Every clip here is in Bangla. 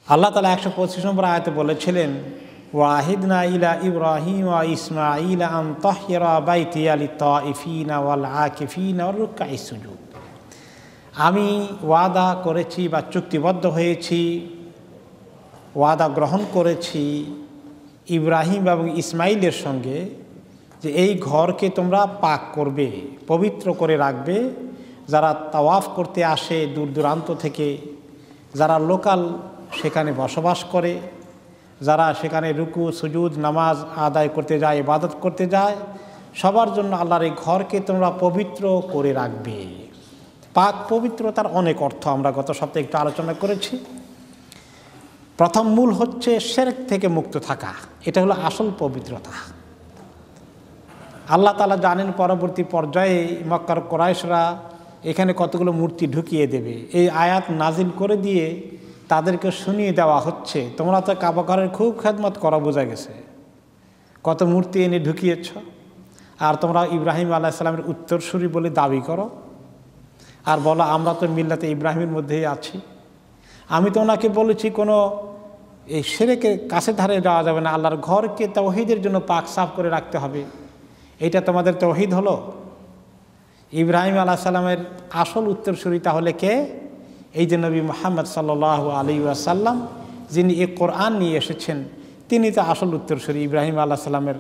আল্লাহ তাআলা 125 নম্বর আয়াতে বলেছিলেন, ওয়াহিদনা ইলা ইব্রাহিম ওয়া ইসমাঈল আন তাহহিরা বাইতিয়া লিত-তাইফিনা ওয়াল আকিফিনা ওয়ার রুকআইস সুজুদ। আমি ওয়াদা করেছি বা চুক্তিবদ্ধ হয়েছি, ওয়াদা গ্রহণ করেছি ইব্রাহিম এবং ইসমাইলের সঙ্গে যে এই ঘরকে তোমরা পাক করবে, পবিত্র করে রাখবে। যারা তাওয়াফ করতে আসে দূর দূরান্ত থেকে, যারা লোকাল সেখানে বসবাস করে, যারা সেখানে রুকু সুজুদ নামাজ আদায় করতে যায়, ইবাদত করতে যায়, সবার জন্য আল্লাহর এই ঘরকে তোমরা পবিত্র করে রাখবে। পাক পবিত্রতার অনেক অর্থ আমরা গত সপ্তাহে একটু আলোচনা করেছি। প্রথম মূল হচ্ছে শিরক থেকে মুক্ত থাকা, এটা হলো আসল পবিত্রতা। আল্লাহ তাআলা জানেন পরবর্তী পর্যায়ে মক্কার কুরাইশরা এখানে কতগুলো মূর্তি ঢুকিয়ে দেবে। এই আয়াত নাজিল করে দিয়ে তাদেরকে শুনিয়ে দেওয়া হচ্ছে, তোমরা তো কাবা ঘরের খুব খেদমত করা, বোঝা গেছে, কত মূর্তি এনে ঢুকিয়েছ, আর তোমরা ইব্রাহিম আলাইহিস সালামের উত্তরসূরি বলে দাবি করো, আর বলো আমরা তো মিল্লাতে ইব্রাহিমের মধ্যেই আছি। আমি তো ওনাকে বলেছি কোনো এই শিরকের কাছে ধারে যাওয়া যাবে না, আল্লাহর ঘরকে তাওহীদের জন্য পাক সাফ করে রাখতে হবে। এইটা তোমাদের তাওহীদ হলো? ইব্রাহিম আলাইহিস সালামের আসল উত্তরসূরি তাহলে কে? এই যে নবী মুহাম্মদ সাল্লাল্লাহু আলাইহি ওয়াসাল্লাম, যিনি এই কোরআন নিয়ে এসেছেন, তিনি তো আসল উত্তরসূরি। ইব্রাহিম আলাইহিস সালামের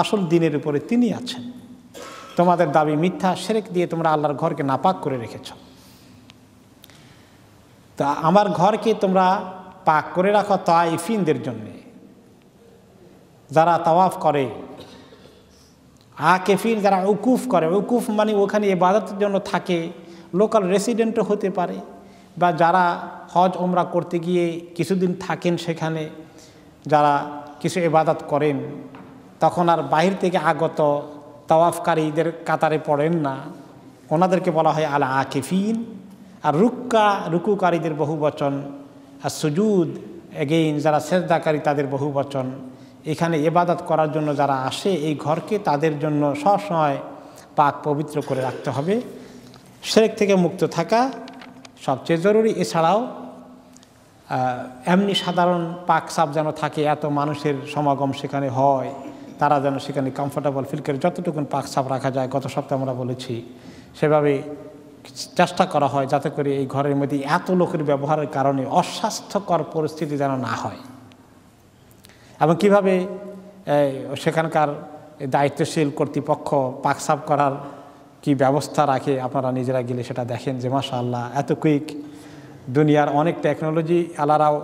আসল দ্বীনের উপরে তিনি আছেন। তোমাদের দাবি মিথ্যা, শিরক দিয়ে তোমরা আল্লাহর ঘরকে নাপাক করে রেখেছ। তা আমার ঘরকে তোমরা পাক করে রাখো তাইফিনদের জন্যে, যারা তাওয়াফ করে, আকিফিন যারা উকুফ করে। উকুফ মানে ওখানে ইবাদতের জন্য থাকে, লোকাল রেসিডেন্টও হতে পারে, বা যারা হজ ওমরা করতে গিয়ে কিছুদিন থাকেন সেখানে, যারা কিছু ইবাদত করেন, তখন আর বাহির থেকে আগত তাওয়াফকারীদের কাতারে পড়েন না, ওনাদেরকে বলা হয় আল আকিফিন। আর রুকুকারীদের বহু বচন, আর সুজুদ এগেইন যারা সেজদাকারী তাদের বহু বচন। এখানে ইবাদত করার জন্য যারা আসে এই ঘরকে, তাদের জন্য সবসময় পাক পবিত্র করে রাখতে হবে। শিরক থেকে মুক্ত থাকা সবচেয়ে জরুরি। এছাড়াও এমনি সাধারণ পাক সাফ যেন থাকে, এত মানুষের সমাগম সেখানে হয়, তারা যেন সেখানে কমফোর্টেবল ফিল করে যতটুকুন পাক সাফ রাখা যায়, গত সপ্তাহে আমরা বলেছি, সেভাবে চেষ্টা করা হয় যাতে করে এই ঘরের মধ্যে এত লোকের ব্যবহারের কারণে অস্বাস্থ্যকর পরিস্থিতি যেন না হয়। এবং কীভাবে সেখানকার দায়িত্বশীল কর্তৃপক্ষ পাক সাফ করার কি ব্যবস্থা রাখে, আপনারা নিজেরা গেলে সেটা দেখেন যে মাশাআল্লাহ এত কুইক, দুনিয়ার অনেক টেকনোলজি আলারাও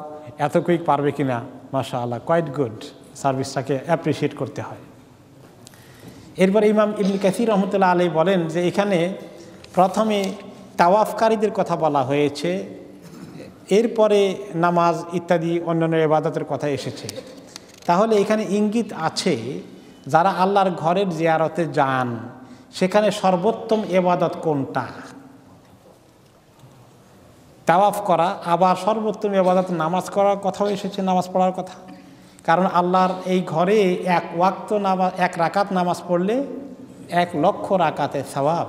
এত কুইক পারবে কিনা, মাশাআল্লাহ কোয়াইট গুড। সার্ভিসটাকে অ্যাপ্রিসিয়েট করতে হয়। এরপর ইমাম ইবনে কাসির রহমতুল্লাহ আলাইহি বলেন যে এখানে প্রথমে তাওয়াফকারীদের কথা বলা হয়েছে, এরপরে নামাজ ইত্যাদি অন্যান্য ইবাদতের কথা এসেছে। তাহলে এখানে ইঙ্গিত আছে যারা আল্লাহর ঘরের জিয়ারতে যান সেখানে সর্বোত্তম ইবাদত কোনটা? তাওয়াফ করা। আবার সর্বোত্তম ইবাদত নামাজ করার কথাও এসেছে, নামাজ পড়ার কথা। কারণ আল্লাহর এই ঘরে এক ওয়াক্ত নামাজ, এক রাকাত নামাজ পড়লে 1,00,000 রাকাতের সওয়াব।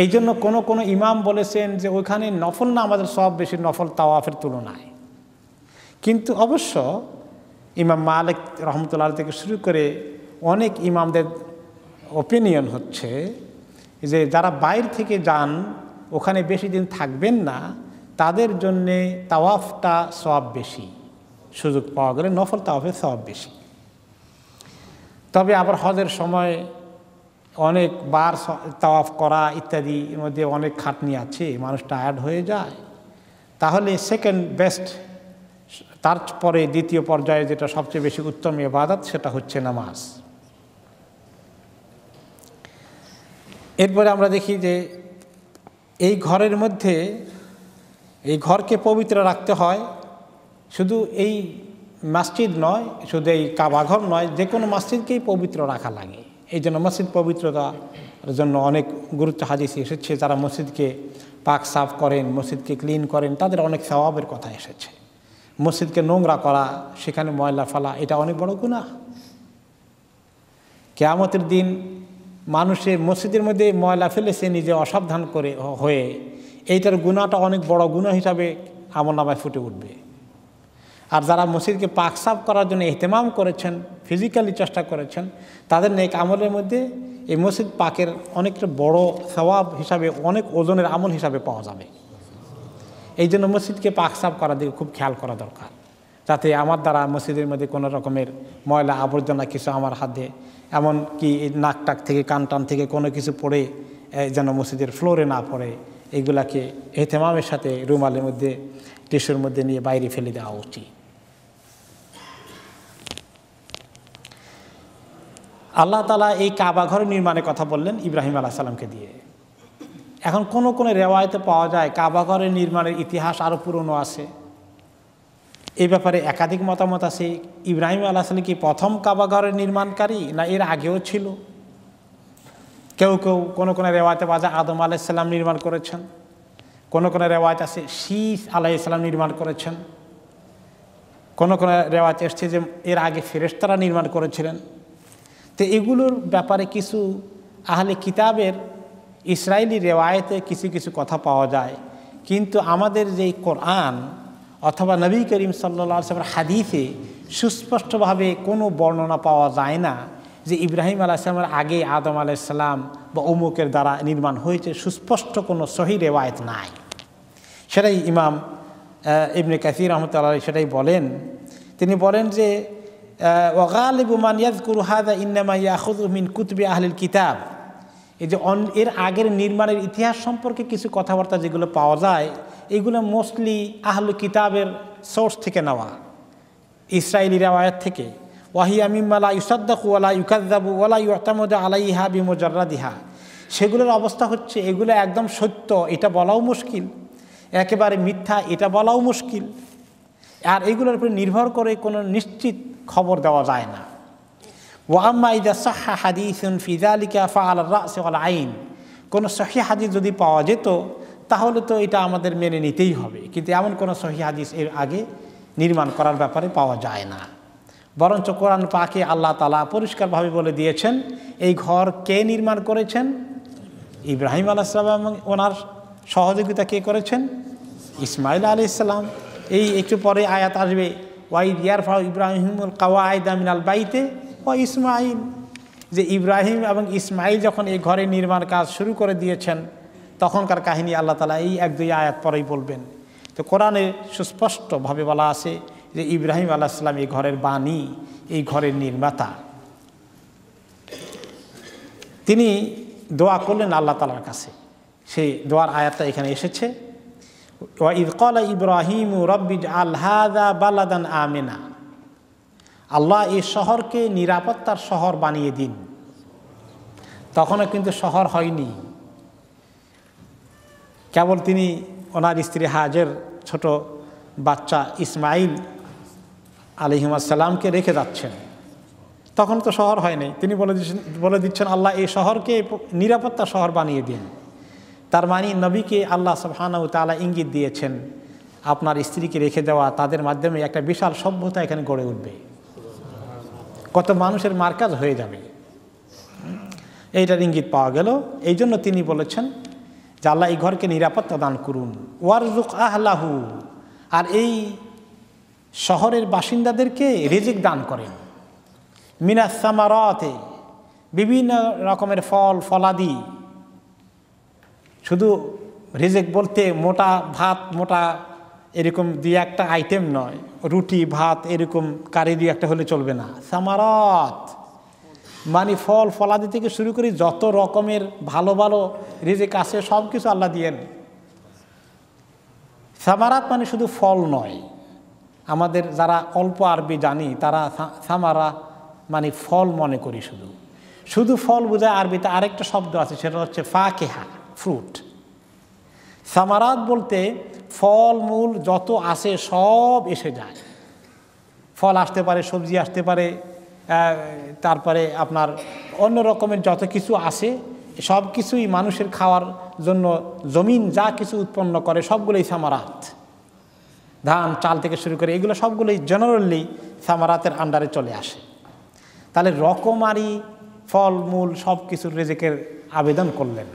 এই জন্য কোনো ইমাম বলেছেন যে ওইখানে নফল নামাজের সওয়াব বেশি নফল তাওয়াফের তুলনায়। কিন্তু অবশ্য ইমাম মালিক রহমতুল্লাহ থেকে শুরু করে অনেক ইমামদের ওপিনিয়ন হচ্ছে যে যারা বাইরে থেকে যান, ওখানে বেশি দিন থাকবেন না, তাদের জন্যে তাওয়াফটা সওয়াব বেশি, সুযোগ পাওয়া গেলে নফল তাওয়াফের সওয়াব বেশি। তবে আবার হজের সময় অনেকবার তাওয়াফ করা ইত্যাদির মধ্যে অনেক খাটনি আছে, মানুষ টায়ার্ড হয়ে যায়। তাহলে সেকেন্ড বেস্ট, তারপরে দ্বিতীয় পর্যায়ে যেটা সবচেয়ে বেশি উত্তম ইবাদত সেটা হচ্ছে নামাজ। এরপরে আমরা দেখি যে এই ঘরের মধ্যে, এই ঘরকে পবিত্র রাখতে হয়। শুধু এই মসজিদ নয়, শুধু এই কাবাঘর নয়, যে কোনো মসজিদকেই পবিত্র রাখা লাগে। এই জন্য মসজিদ পবিত্রতার জন্য অনেক গুরুত্ব হাদিসে এসেছে। যারা মসজিদকে পাক সাফ করেন, মসজিদকে ক্লিন করেন, তাদের অনেক সওয়াবের কথা এসেছে। মসজিদকে নোংরা করা, সেখানে ময়লা ফেলা, এটা অনেক বড় গুনাহ। কিয়ামতের দিন মানুষের মসজিদের মধ্যে ময়লা ফেলেছে নিজে অসাবধান করে হয়ে, এইটার গুনাহটা অনেক বড় গুনাহ হিসাবে আমলনামায় ফুটে উঠবে। আর যারা মসজিদকে পাক সাফ করার জন্য ইহতেমাম করেছেন, ফিজিক্যালি চেষ্টা করেছেন, তাদের নেক আমলের মধ্যে এই মসজিদ পাকের অনেকটা বড় সওয়াব হিসাবে, অনেক ওজনের আমল হিসাবে পাওয়া যাবে। এই জন্য মসজিদকে পাক সাফ করার দিকে খুব খেয়াল করা দরকার, যাতে আমার দ্বারা মসজিদের মধ্যে কোনো রকমের ময়লা আবর্জনা কিছু আমার হাতে, এমন কি নাক টাক থেকে কান টান থেকে কোনো কিছু পড়ে যেন মসজিদের ফ্লোরে না পড়ে, এইগুলাকে ইহতেমামের সাথে রুমালের মধ্যে, টিস্যুর মধ্যে নিয়ে বাইরে ফেলে দেওয়া উচিত। আল্লাহ তাআলা এই কাবা ঘর নির্মাণের কথা বললেন ইব্রাহিম আলাইহিস সালামকে দিয়ে। এখন কোন কোন রেওয়ায়েতে পাওয়া যায় কাবা ঘরের নির্মাণের ইতিহাস আরও পুরনো আছে। এই ব্যাপারে একাধিক মতামত আছে। ইব্রাহিম আলাইহিস সালাম কি প্রথম কাবা ঘরের নির্মাণকারী, না এর আগেও ছিল? কেউ কেউ কোনো কোনো রেওয়ায়েতে পাওয়া যায় আদম আলাইহিস সালাম নির্মাণ করেছেন, কোনো কোনো রেওয়ায়েত আছে শীস আলাইহিস সালাম নির্মাণ করেছেন, কোনো কোনো রেওয়ায়েত এসছে যে এর আগে ফেরেশতারা নির্মাণ করেছিলেন। তো এগুলোর ব্যাপারে কিছু আহলে কিতাবের ইসরায়েলি রেওয়ায়েতে কিছু কিছু কথা পাওয়া যায়, কিন্তু আমাদের যেই কোরআন অথবা নবী করিম সাল্লাল্লাহু আলাইহি ওয়াসাল্লামের হাদিসে সুস্পষ্টভাবে কোনো বর্ণনা পাওয়া যায় না যে ইব্রাহিম আলাইহিস সালামের আগে আদম আলাইহিস সালাম বা অমুকের দ্বারা নির্মাণ হয়েছে। সুস্পষ্ট কোনো সহিহ রেওয়ায়েত নাই। সেটাই ইমাম ইবনে কাসির রাহমাতুল্লাহ আলাইহি সেটাই বলেন। তিনি বলেন যে ওয়াগালিবু মান ইয়াযকুরু হাযা ইন্নামা ইয়াখুযু মিন কুতুবি আহলিল কিতাব। এই যে এর আগের নির্মাণের ইতিহাস সম্পর্কে কিছু কথাবার্তা যেগুলো পাওয়া যায়, এগুলো মোস্টলি আহলু কিতাবের সোর্স থেকে নেওয়া, ইসরায়েলি রেওয়ায়াত থেকে। ওয়াহিয়া মিম্মা লা ইউসাদ্দাকু ওয়া লা ইউকাযযাবু ওয়া লা ইউতামাদু আলাইহা বিমুজাররাদিহা। সেগুলোর অবস্থা হচ্ছে এগুলো একদম সত্য এটা বলাও মুশকিল, একেবারে মিথ্যা এটা বলাও মুশকিল, আর এগুলোর উপর নির্ভর করে কোনো নিশ্চিত খবর দেওয়া যায় না। ওয়া আম্মা ইযা সাহহা হাদিসুন ফি যালিকা ফাআলা আর-রা'স ওয়াল আইন। কোনো সহিহ হাদিস যদি পাওয়া যেত তাহলে তো এটা আমাদের মেনে নিতেই হবে, কিন্তু এমন কোনো সহিহ হাদিস এর আগে নির্মাণ করার ব্যাপারে পাওয়া যায় না। বরঞ্চ কোরআন পাকে আল্লাহ তাআলা পরিষ্কারভাবে বলে দিয়েছেন এই ঘর কে নির্মাণ করেছেন? ইব্রাহিম আলাইহিস সালাম এবং ওনার সহযোগিতা কে করেছেন? ইসমাঈল আলাইহিস সালাম। এই একটু পরে আয়াত আসবে ওয়াইদ ইয়ারফাউ ইব্রাহিমুল কাওয়াইদা মিনাল বাইতে ওয়া ইসমাঈল, যে ইব্রাহিম এবং ইসমাঈল যখন এই ঘরের নির্মাণ কাজ শুরু করে দিয়েছেন তখনকার কাহিনী আল্লাহ তাআলা এই এক দুই আয়াত পরেই বলবেন। তো কোরআনে সুস্পষ্টভাবে বলা আছে যে ইব্রাহিম আলাইহিস সালাম এই ঘরের বাণী, এই ঘরের নির্মাতা। তিনি দোয়া করলেন আল্লাহ তাআলার কাছে, সেই দোয়ার আয়াতটা এখানে এসেছে। ওয়া ইয ক্বালা ইব্রাহিমু রাব্বি ইজআল হাযা বালাদান আমিনা। আল্লাহ এই শহরকে নিরাপত্তার শহর বানিয়ে দিন। তখনও কিন্তু শহর হয়নি, কেবল তিনি ওনার স্ত্রী হাজের ছোট বাচ্চা ইসমাঈল আলাইহিস সালামকে রেখে যাচ্ছেন, তখন তো শহর হয়নি। তিনি বলে দিচ্ছেন আল্লাহ এই শহরকে নিরাপত্তা শহর বানিয়ে দিন। তার মানে নবীকে আল্লাহ সুবহানাহু ওয়া তাআলা ইঙ্গিত দিয়েছেন আপনার স্ত্রীকে রেখে দেওয়া, তাদের মাধ্যমে একটা বিশাল সভ্যতা এখানে গড়ে উঠবে, কত মানুষের মার্কাজ হয়ে যাবে, এইটার ইঙ্গিত পাওয়া গেল। এই জন্য তিনি বলেছেন যে আল্লাহ এই ঘরকে নিরাপত্তা দান করুন। ওয়ারযুক আহলাহু, আর এই শহরের বাসিন্দাদেরকে রিজিক দান করেন। মিনাস সামারাতে, বিভিন্ন রকমের ফল ফলাদি। শুধু রিজিক বলতে মোটা ভাত, মোটা এরকম দুই একটা আইটেম নয়, রুটি ভাত এরকম কারি দুই একটা হলে চলবে না। সামারাত মানে ফল ফলাদি থেকে শুরু করে যত রকমের ভালো ভালো রিজিক আছে সব কিছু আল্লাহ দিয়েন। সামারাত মানে শুধু ফল নয়, আমাদের যারা অল্প আরবি জানি তারা সামারা মানে ফল মনে করি, শুধু শুধু ফল বোঝায়। আরবিতে আরেকটা শব্দ আছে, সেটা হচ্ছে ফাকেহা, ফ্রুট। সামারাত বলতে ফল মূল যত আসে সব এসে যায়। ফল আসতে পারে, সবজি আসতে পারে, তারপরে আপনার অন্য রকমের যত কিছু আসে সব কিছুই মানুষের খাওয়ার জন্য জমিন যা কিছু উৎপন্ন করে সবগুলোই সামারাত। ধান চাল থেকে শুরু করে এগুলো সবগুলোই জেনারেলি সামারাতের আন্ডারে চলে আসে। তাহলে রকমারি ফল মূল সব কিছুর রিজিকের আবেদন করলেন।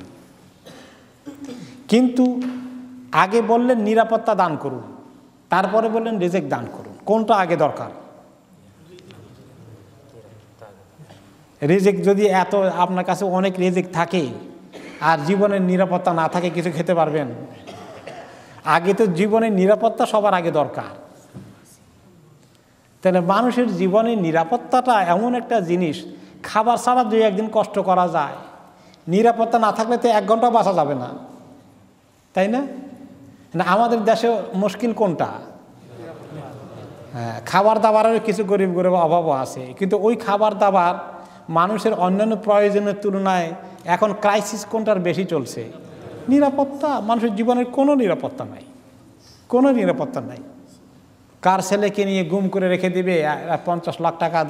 কিন্তু আগে বললেন নিরাপত্তা দান করুন, তারপরে বললেন রিজিক দান করুন। কোনটা আগে দরকার? রিজিক যদি এত আপনার কাছে অনেক রিজিক থাকে আর জীবনের নিরাপত্তা না থাকে, কিছু খেতে পারবেন? আগে তো জীবনের নিরাপত্তা সবার আগে দরকার। তাহলে মানুষের জীবনের নিরাপত্তাটা এমন একটা জিনিস, খাবার ছাড়া 2-1 দিন কষ্ট করা যায়, নিরাপত্তা না থাকলে তো 1 ঘন্টা বাঁচা যাবে না, তাই না? আমাদের দেশে মুশকিল কোনটা? হ্যাঁ, খাবার দাবারের কিছু গরিব গরিব অভাবও আছে, কিন্তু ওই খাবার দাবার মানুষের অন্যান্য প্রয়োজনের তুলনায় এখন ক্রাইসিস কোনটার বেশি চলছে? নিরাপত্তা। মানুষের জীবনের কোনো নিরাপত্তা নাই, কোনো নিরাপত্তা নাই। কার ছেলেকে নিয়ে গুম করে রেখে দিবে, 50 লাখ টাকা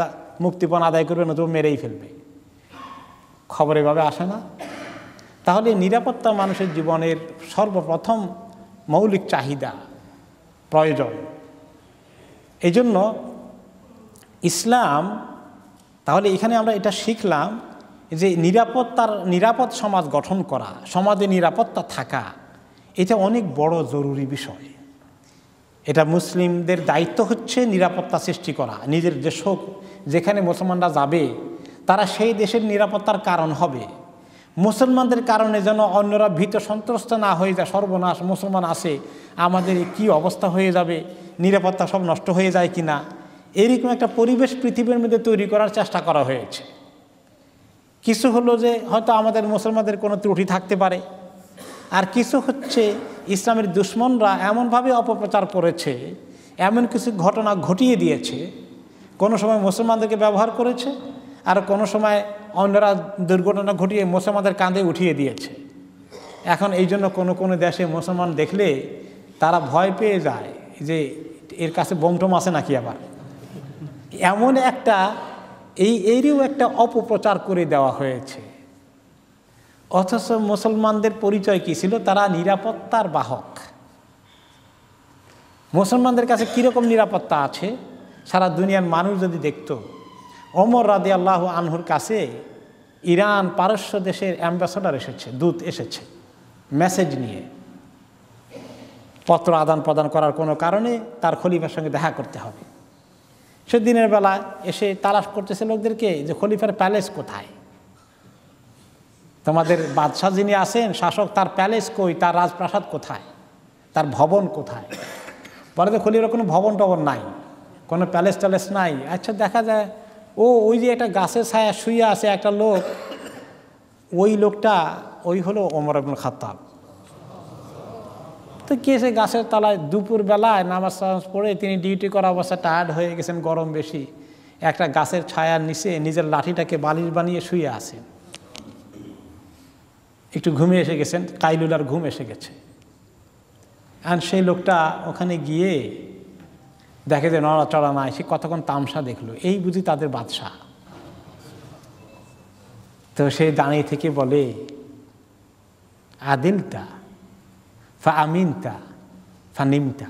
মুক্তিপণ আদায় করবে, নতুন মেরেই ফেলবে, খবর এভাবে আসে না? তাহলে নিরাপত্তা মানুষের জীবনের সর্বপ্রথম মৌলিক চাহিদা, প্রয়োজন। এই জন্য ইসলাম, তাহলে এখানে আমরা এটা শিখলাম যে নিরাপদ সমাজ গঠন করা, সমাজে নিরাপত্তা থাকা, এটা অনেক বড় জরুরি বিষয়। এটা মুসলিমদের দায়িত্ব হচ্ছে নিরাপত্তা সৃষ্টি করা। নিজের দেশ হোক, যেখানে মুসলমানরা যাবে তারা সেই দেশের নিরাপত্তার কারণ হবে। মুসলমানদের কারণে যেন অন্যরা ভীত সন্ত্রস্ত না হয়ে যায়, সর্বনাশ, মুসলমান আছে, আমাদের কি অবস্থা হয়ে যাবে, নিরাপত্তা সব নষ্ট হয়ে যায় কিনা, এরকম একটা পরিবেশ পৃথিবীর মধ্যে তৈরি করার চেষ্টা করা হয়েছে। কিছু হলো যে হয়তো আমাদের মুসলমানদের কোনো ত্রুটি থাকতে পারে, আর কিছু হচ্ছে ইসলামের দুশমনরা এমনভাবে অপপ্রচার করেছে, এমন কিছু ঘটনা ঘটিয়ে দিয়েছে, কোনো সময় মুসলমানদেরকে ব্যবহার করেছে, আর কোনো সময় অন্যরা দুর্ঘটনা ঘটিয়ে মুসলমানদের কাঁধে উঠিয়ে দিয়েছে। এখন এই জন্য কোনো দেশে মুসলমান দেখলে তারা ভয় পেয়ে যায় যে এর কাছে বোমটোম আছে নাকি, আবার এমন একটা এরও একটা অপপ্রচার করে দেওয়া হয়েছে। অথচ মুসলমানদের পরিচয় কি ছিল? তারা নিরাপত্তার বাহক। মুসলমানদের কাছে কীরকম নিরাপত্তা আছে সারা দুনিয়ার মানুষ যদি দেখত। ওমর রাদিয়াল্লাহু আনহুর কাছে ইরান পারস্য দেশের অ্যাম্বাসেডর এসেছে, দূত এসেছে মেসেজ নিয়ে, পত্র আদান প্রদান করার কোনো কারণে তার খলিফার সঙ্গে দেখা করতে হবে। সে দিনের বেলা এসে তালাশ করতেছে লোকদেরকে যে খলিফার প্যালেস কোথায়, তোমাদের বাদশাহ যিনি আছেন শাসক, তার প্যালেস কই, তার রাজপ্রাসাদ কোথায়, তার ভবন কোথায়। বলে যে খলিফার কোনো ভবন টবন নাই, কোনো প্যালেস ট্যালেস নাই। আচ্ছা, দেখা যায় ওই যে একটা গাছের ছায়া শুয়ে আছে একটা লোক, ওই লোকটা ওই হলো ওমর ইবনুল খাত্তাব। তো কে সে গাছের তলায় দুপুর বেলায় নামাজ পড়ে তিনি ডিউটি করা অবস্থায় টায়ার্ড হয়ে গেছেন, গরম বেশি, একটা গাছের ছায়ার নিচে নিজের লাঠিটাকে বালিশ বানিয়ে শুয়ে আছেন, একটু ঘুমিয়ে এসে গেছেন, কাইলুলার ঘুম এসে গেছে। আর সেই লোকটা ওখানে গিয়ে দেখে যে নড়াচড়া নাই, সে কতক্ষণ তামসা দেখলো, এই বুঝি তাদের বাদশাহ। তো সে দাঁড়িয়ে থেকে বলে, আদিলতা ফা আমিনতা ফা নিমতা,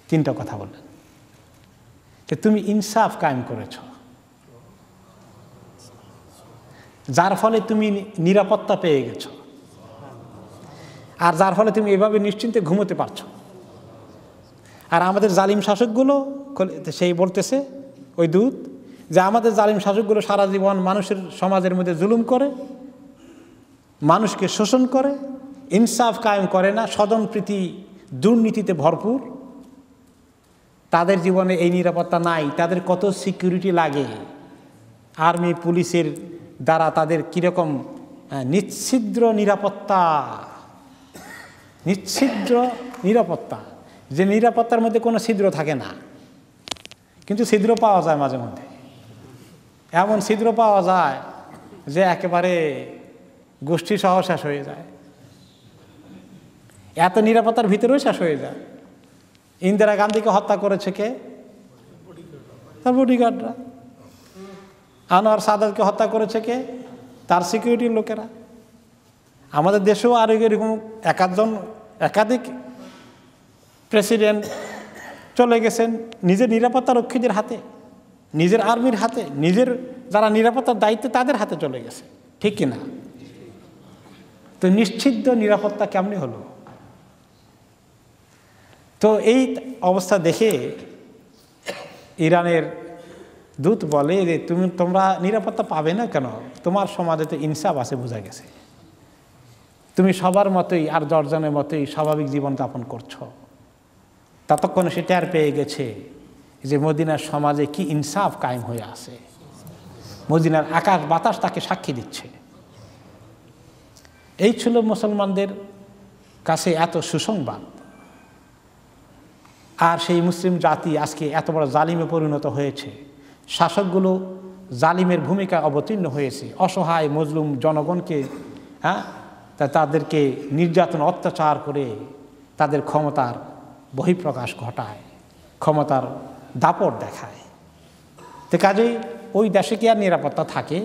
3টা কথা বললেন যে তুমি ইনসাফ কায়েম করেছ, যার ফলে তুমি নিরাপত্তা পেয়ে গেছ, আর যার ফলে তুমি এভাবে নিশ্চিন্তে ঘুমোতে পারছো। আর আমাদের জালিম শাসকগুলো, সেই বলতেছে ওই দূত, যে আমাদের জালিম শাসকগুলো সারা জীবন মানুষের সমাজের মধ্যে জুলুম করে, মানুষকে শোষণ করে, ইনসাফ কায়েম করে না, স্বজনপ্রীতি দুর্নীতিতে ভরপুর, তাদের জীবনে এই নিরাপত্তা নাই। তাদের কত সিকিউরিটি লাগে, আর্মি পুলিশের দ্বারা তাদের কীরকম নিচ্ছিদ্র নিরাপত্তা, নিচ্ছিদ্র নিরাপত্তা, যে নিরাপত্তার মধ্যে কোনো ছিদ্র থাকে না, কিন্তু ছিদ্র পাওয়া যায় মাঝে মধ্যে। এমন ছিদ্র পাওয়া যায় যে একেবারে গোষ্ঠী সহ শেষ হয়ে যায়, এত নিরাপত্তার ভিতরেও শেষ হয়ে যায়। ইন্দিরা গান্ধীকে হত্যা করেছে কে? তার বডিগার্ডরা। আনোয়ার সাদাতকে হত্যা করেছে কে? তার সিকিউরিটির লোকেরা। আমাদের দেশেও আর এরকম একাধিক প্রেসিডেন্ট চলে গেছেন নিজের নিরাপত্তা রক্ষীদের হাতে, নিজের আর্মির হাতে, নিজের যারা নিরাপত্তার দায়িত্বে তাদের হাতে চলে গেছে, ঠিক কিনা? তো নিশ্চিদ্র নিরাপত্তা কেমনি হলো? তো এই অবস্থা দেখে ইরানের দূত বলে যে তোমরা নিরাপত্তা পাবে না কেন? তোমার সমাজে তো ইনসাফ আছে, বোঝা গেছে। তুমি সবার মতোই আর দশজনের মতোই স্বাভাবিক জীবনযাপন করছো। ততক্ষণে সে টের পেয়ে গেছে যে মদিনার সমাজে কি ইনসাফ কায়েম হয়ে আছে। মদিনার আকাশ বাতাস তাকে সাক্ষী দিচ্ছে। এই ছিল মুসলমানদের কাছে এত সুসংবাদ। আর সেই মুসলিম জাতি আজকে এত বড় জালিমে পরিণত হয়েছে। শাসকগুলো জালিমের ভূমিকায় অবতীর্ণ হয়েছে। অসহায় মজলুম জনগণকে তাদেরকে নির্যাতন অত্যাচার করে তাদের ক্ষমতার বহিঃপ্রকাশ ঘটায়, ক্ষমতার দাপট দেখায়। তো কাজেই ওই দেশে কি আর নিরাপত্তা থাকে?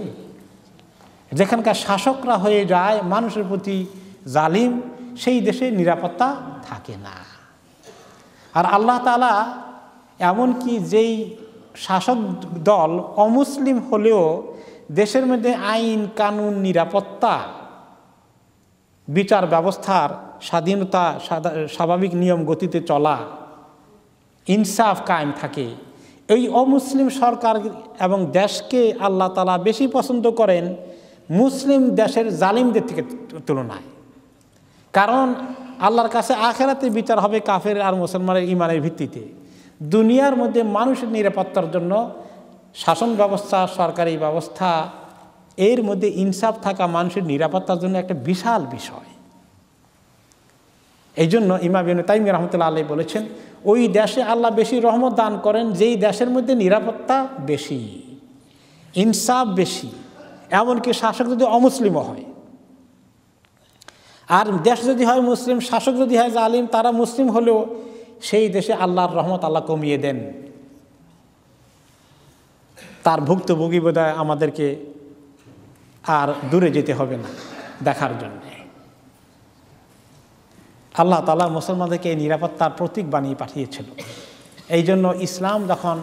যেখানকার শাসকরা হয়ে যায় মানুষের প্রতি জালিম, সেই দেশে নিরাপত্তা থাকে না। আর আল্লাহ তাআলা এমনকি যেই শাসক দল অমুসলিম হলেও দেশের মধ্যে আইন কানুন, নিরাপত্তা, বিচার ব্যবস্থার স্বাধীনতা, স্বাভাবিক নিয়ম গতিতে চলা, ইনসাফ কায়েম থাকে, এই অমুসলিম সরকার এবং দেশকে আল্লাহ তাআলা বেশি পছন্দ করেন মুসলিম দেশের জালিমদের থেকে তুলনায়। কারণ আল্লাহর কাছে আখিরাতে বিচার হবে কাফের আর মুসলমানের ঈমানের ভিত্তিতে। দুনিয়ার মধ্যে মানুষের নিরাপত্তার জন্য শাসন ব্যবস্থা, সরকারি ব্যবস্থা, এর মধ্যে ইনসাফ থাকা মানুষের নিরাপত্তার জন্য একটা বিশাল বিষয়। এই জন্য ইমাম ইবনে তাইমিয়া রাহমাতুল্লাহ আলাইহি বলেছেন, ওই দেশে আল্লাহ বেশি রহমত দান করেন যেই দেশের মধ্যে নিরাপত্তা বেশি, ইনসাফ বেশি, এমনকি শাসক যদি অমুসলিমও হয়। আর দেশ যদি হয় মুসলিম, শাসক যদি হয় জালিম, তারা মুসলিম হলেও সেই দেশে আল্লাহর রহমত আল্লাহ কমিয়ে দেন। তার ভুক্তভোগী বোধহয় আমাদেরকে আর দূরে যেতে হবে না দেখার জন্য। আল্লাহ তাআলা মুসলমানদেরকে এই নিরাপত্তার প্রতীক বানিয়ে পাঠিয়েছিল। এই জন্য ইসলাম যখন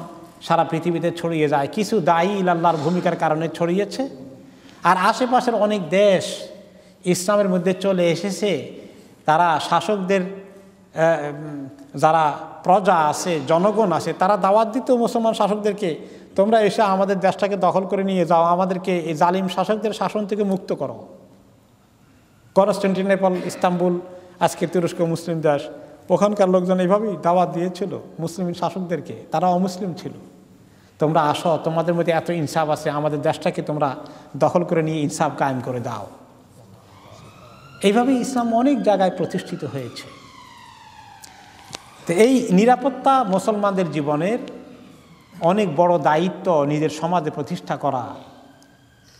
সারা পৃথিবীতে ছড়িয়ে যায়, কিছু দায়ী ইলাল্লাহর ভূমিকার কারণে ছড়িয়েছে। আর আশেপাশের অনেক দেশ ইসলামের মধ্যে চলে এসেছে। তারা শাসকদের, যারা প্রজা আছে, জনগণ আছে, তারা দাওয়াত দিত মুসলমান শাসকদেরকে, তোমরা এসে আমাদের দেশটাকে দখল করে নিয়ে যাও, আমাদেরকে এই জালিম শাসকদের শাসন থেকে মুক্ত করো। কনস্টান্টিনোপল, ইস্তাম্বুল, আজকে তুরস্ক মুসলিম দেশ, ওখানকার লোকজন এইভাবেই দাওয়াত দিয়েছিল মুসলিম শাসকদেরকে। তারা অমুসলিম ছিল, তোমরা আসো, তোমাদের মধ্যে এত ইনসাফ আছে, আমাদের দেশটাকে তোমরা দখল করে নিয়ে ইনসাফ কায়েম করে দাও। এইভাবেই ইসলাম অনেক জায়গায় প্রতিষ্ঠিত হয়েছে। তো এই নিরাপত্তা মুসলমানদের জীবনের অনেক বড় দায়িত্ব। নিজের সমাজে প্রতিষ্ঠা করা,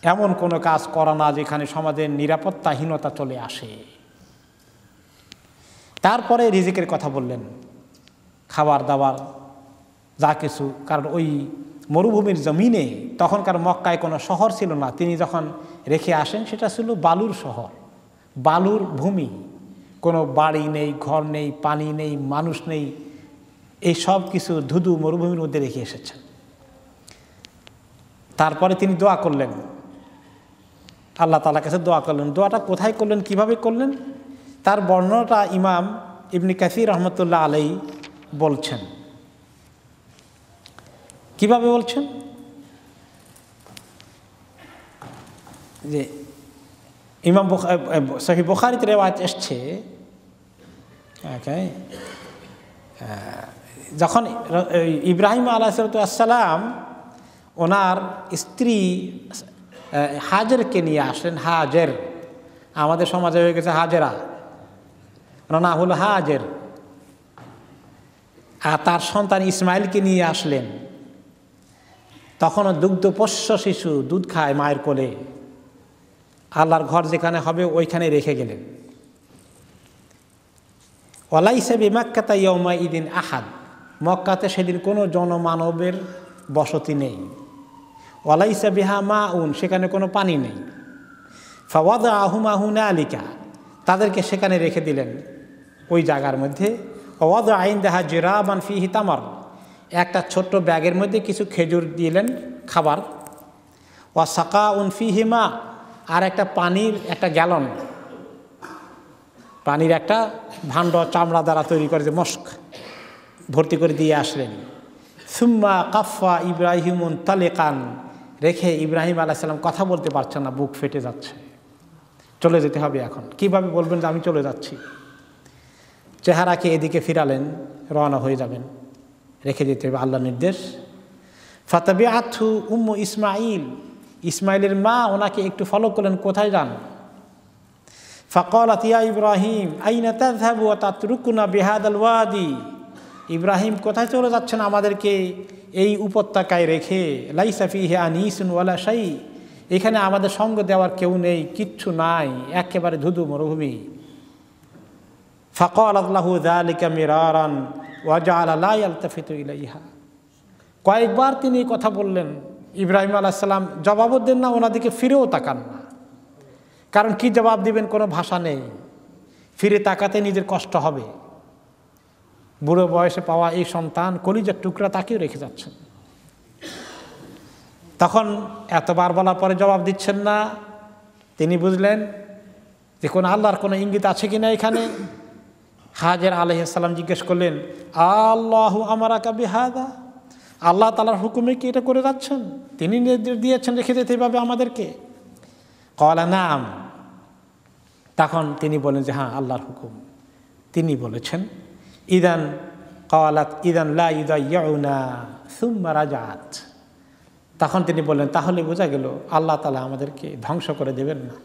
এমন কোনো কাজ করা না যেখানে সমাজের নিরাপত্তাহীনতা চলে আসে। তারপরে রিজিকের কথা বললেন, খাবার দাবার যা কিছু। কারণ ওই মরুভূমির জমিনে তখনকার মক্কায় কোনো শহর ছিল না। তিনি যখন রেখে আসেন সেটা ছিল বালুর শহর, বালুর ভূমি, কোনো বাড়ি নেই, ঘর নেই, পানি নেই, মানুষ নেই, এই সব কিছু ধুধু মরুভূমির মধ্যে রেখে এসেছেন। তারপরে তিনি দোয়া করলেন, আল্লাহ তাআলার কাছে দোয়া করলেন। দোয়াটা কোথায় করলেন, কিভাবে করলেন, তার বর্ণনাটা ইমাম ইবনে কাসির রহমতুল্লাহ আলাইহি বলছেন। কিভাবে বলছেন? যে ইমাম সহিহ বুখারীতে রিওয়ায়াত এসছে, যখন ইব্রাহিম আলাইহিস সালাম ওনার স্ত্রী হাজেরকে নিয়ে আসলেন, হাজের, আমাদের সমাজে হয়ে গেছে হাজেরা, না হলো হাজের, আর তার সন্তান ইসমাইলকে নিয়ে আসলেন। তখনও দুগ্ধপোষ্য শিশু, দুধ খায় মায়ের কোলে। আল্লাহর ঘর যেখানে হবে ওইখানে রেখে গেলেন। ওয়ালাইসা বিমাক্কাতা ইয়াউমাইদিন আহাদ, মক্কাতে সেদিন কোনো জনমানবের বসতি নেই। ওয়ালাইসা বিহা মাউন, সেখানে কোনো পানি নেই। ফাওয়াদাহুমা হুনালিকা, তাদেরকে সেখানে রেখে দিলেন ওই জায়গার মধ্যে। ওয়াদা ইনদাহা জিরাবান ফিহি তামার, একটা ছোট্ট ব্যাগের মধ্যে কিছু খেজুর দিলেন খাবার। ওয়া সাকাউন ফিহি মা, আর একটা পানির একটা গ্যালন, পানির একটা ভাণ্ড চামড়া দ্বারা তৈরি করে যে মস্ক ভর্তি করে দিয়ে আসলেন। সুম্মা কাফা ইব্রাহিমুন তালেকান, রেখে ইব্রাহিম আলাইহিস সালাম কথা বলতে পারছেন না, বুক ফেটে যাচ্ছে, চলে যেতে হবে। এখন কিভাবে বলবেন যে আমি চলে যাচ্ছি? চেহারাকে এদিকে ফিরালেন, রওনা হয়ে যাবেন, রেখে যেতে হবে, আল্লাহর নির্দেশ। ফাতাবিআতহু উম্মু ইসমাইল, ইসমাইলের মা ওনাকে একটু ফলো করলেন, কোথায় যান? ফাকালাত ইয়া ইব্রাহিম আইনা তাযহাবু ওয়া তাতরুকুনা বিহাদাল ওয়াদি, ইব্রাহিম কোথায় চলে যাচ্ছেন আমাদেরকে এই উপত্যকায় রেখে? লাইসা ফিহি আনিসুন ওয়ালা শাই, এখানে আমাদের সঙ্গ দেওয়ার কেউ নেই, কিচ্ছু নাই, একেবারে ধুধু মরুভূমি। ফাকালাত লাহু যালিকা মিরারান ওয়া জাআলা লা ইয়ালতাফিতু ইলাইহা, কয়েকবার তিনি কথা বললেন। ইব্রাহিম আলাইহিস সালাম জবাবও দেন না, ওনাদিকে ফিরেও তাকান না। কারণ কি জবাব দিবেন, কোনো ভাষা নেই, ফিরে তাকাতে নিজের কষ্ট হবে। বুড়ো বয়সে পাওয়া এই সন্তান, কলিজার টুকরা, তাকেও রেখে যাচ্ছেন। তখন এতবার বলার পরে জবাব দিচ্ছেন না, তিনি বুঝলেন যে কোন আল্লাহর কোনো ইঙ্গিত আছে কিনা এখানে। হাজের আলাইহিস সালাম জিজ্ঞেস করলেন, আল্লাহু আমারাকা বিহাদা, আল্লাহ তাআলার হুকুমে কি এটা করে যাচ্ছেন? তিনি নির্দেশ দিয়েছেন রেখে যেতে এইভাবে আমাদেরকে? ক্বালা নাম, তখন তিনি বলেন যে হ্যাঁ, আল্লাহর হুকুম, তিনি বলেছেন। ইদান ক্বালাত ইদান লা ইউদাইয়ুনা সুম্মা রাজাত, তখন তিনি বললেন তাহলে বোঝা গেল আল্লাহ তাআলা আমাদেরকে ধ্বংস করে দেবেন না,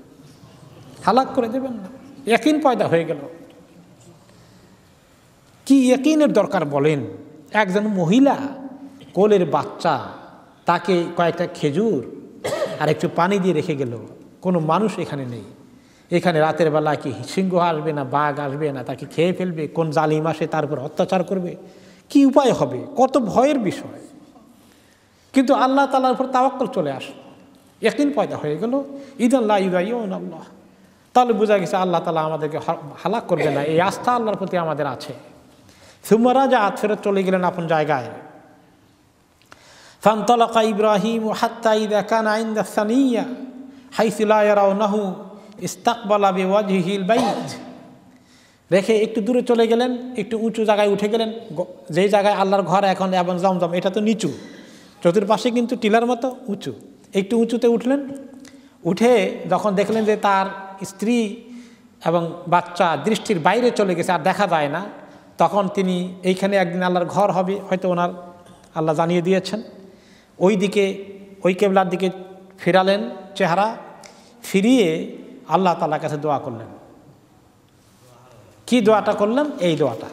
হালাক করে দেবেন না। ইয়াকিন পয়দা হয়ে গেল। কি ইয়াকিনের দরকার বলেন? একজন মহিলা, কোলের বাচ্চা, তাকে কয়েকটা খেজুর আর একটু পানি দিয়ে রেখে গেল। কোনো মানুষ এখানে নেই। এখানে রাতের বেলা কি সিংহ আসবে না, বাঘ আসবে না, তাকে খেয়ে ফেলবে? কোন জালিম আসে তার উপর অত্যাচার করবে? কি উপায় হবে? কত ভয়ের বিষয়। কিন্তু আল্লাহ তাআলার উপর তাওয়াক্কুল চলে আসলো, ইয়াকিন পয়দা হয়ে গেল। ইদান লা ইউদাইয়ুনা আল্লাহ, তাহলে বোঝা গেছে আল্লাহ তাআলা আমাদেরকে হালাক করবে না, এই আস্থা আল্লাহর প্রতি আমাদের আছে। সুম্মা রাজাত, ফেরত চলে গেলেন আপন জায়গায়। ফানতালাকা ইব্রাহিম হাত্তা ইযা কানা ইনদা সানিয়া হাইসু লা ইয়ারাউনাহু ইস্তাকবালা বিওয়াজহিল বাইত, রেখে একটু দূরে চলে গেলেন, একটু উঁচু জায়গায় উঠে গেলেন। যেই জায়গায় আল্লাহর ঘর এখন এবং জমজম, এটা তো নিচু, চতুর্পাশে কিন্তু টিলার মতো উঁচু। একটু উঁচুতে উঠলেন, উঠে যখন দেখলেন যে তার স্ত্রী এবং বাচ্চা দৃষ্টির বাইরে চলে গেছে, আর দেখা যায় না, তখন তিনি এইখানে একদিন আল্লাহর ঘর হবে, হয়তো ওনার আল্লাহ জানিয়ে দিয়েছেন। ওই দিকে, ওই কেবলার দিকে ফিরালেন চেহারা, ফিরিয়ে আল্লাহ তাআলার কাছে দোয়া করলেন। কি দোয়াটা করলেন? এই দোয়াটা,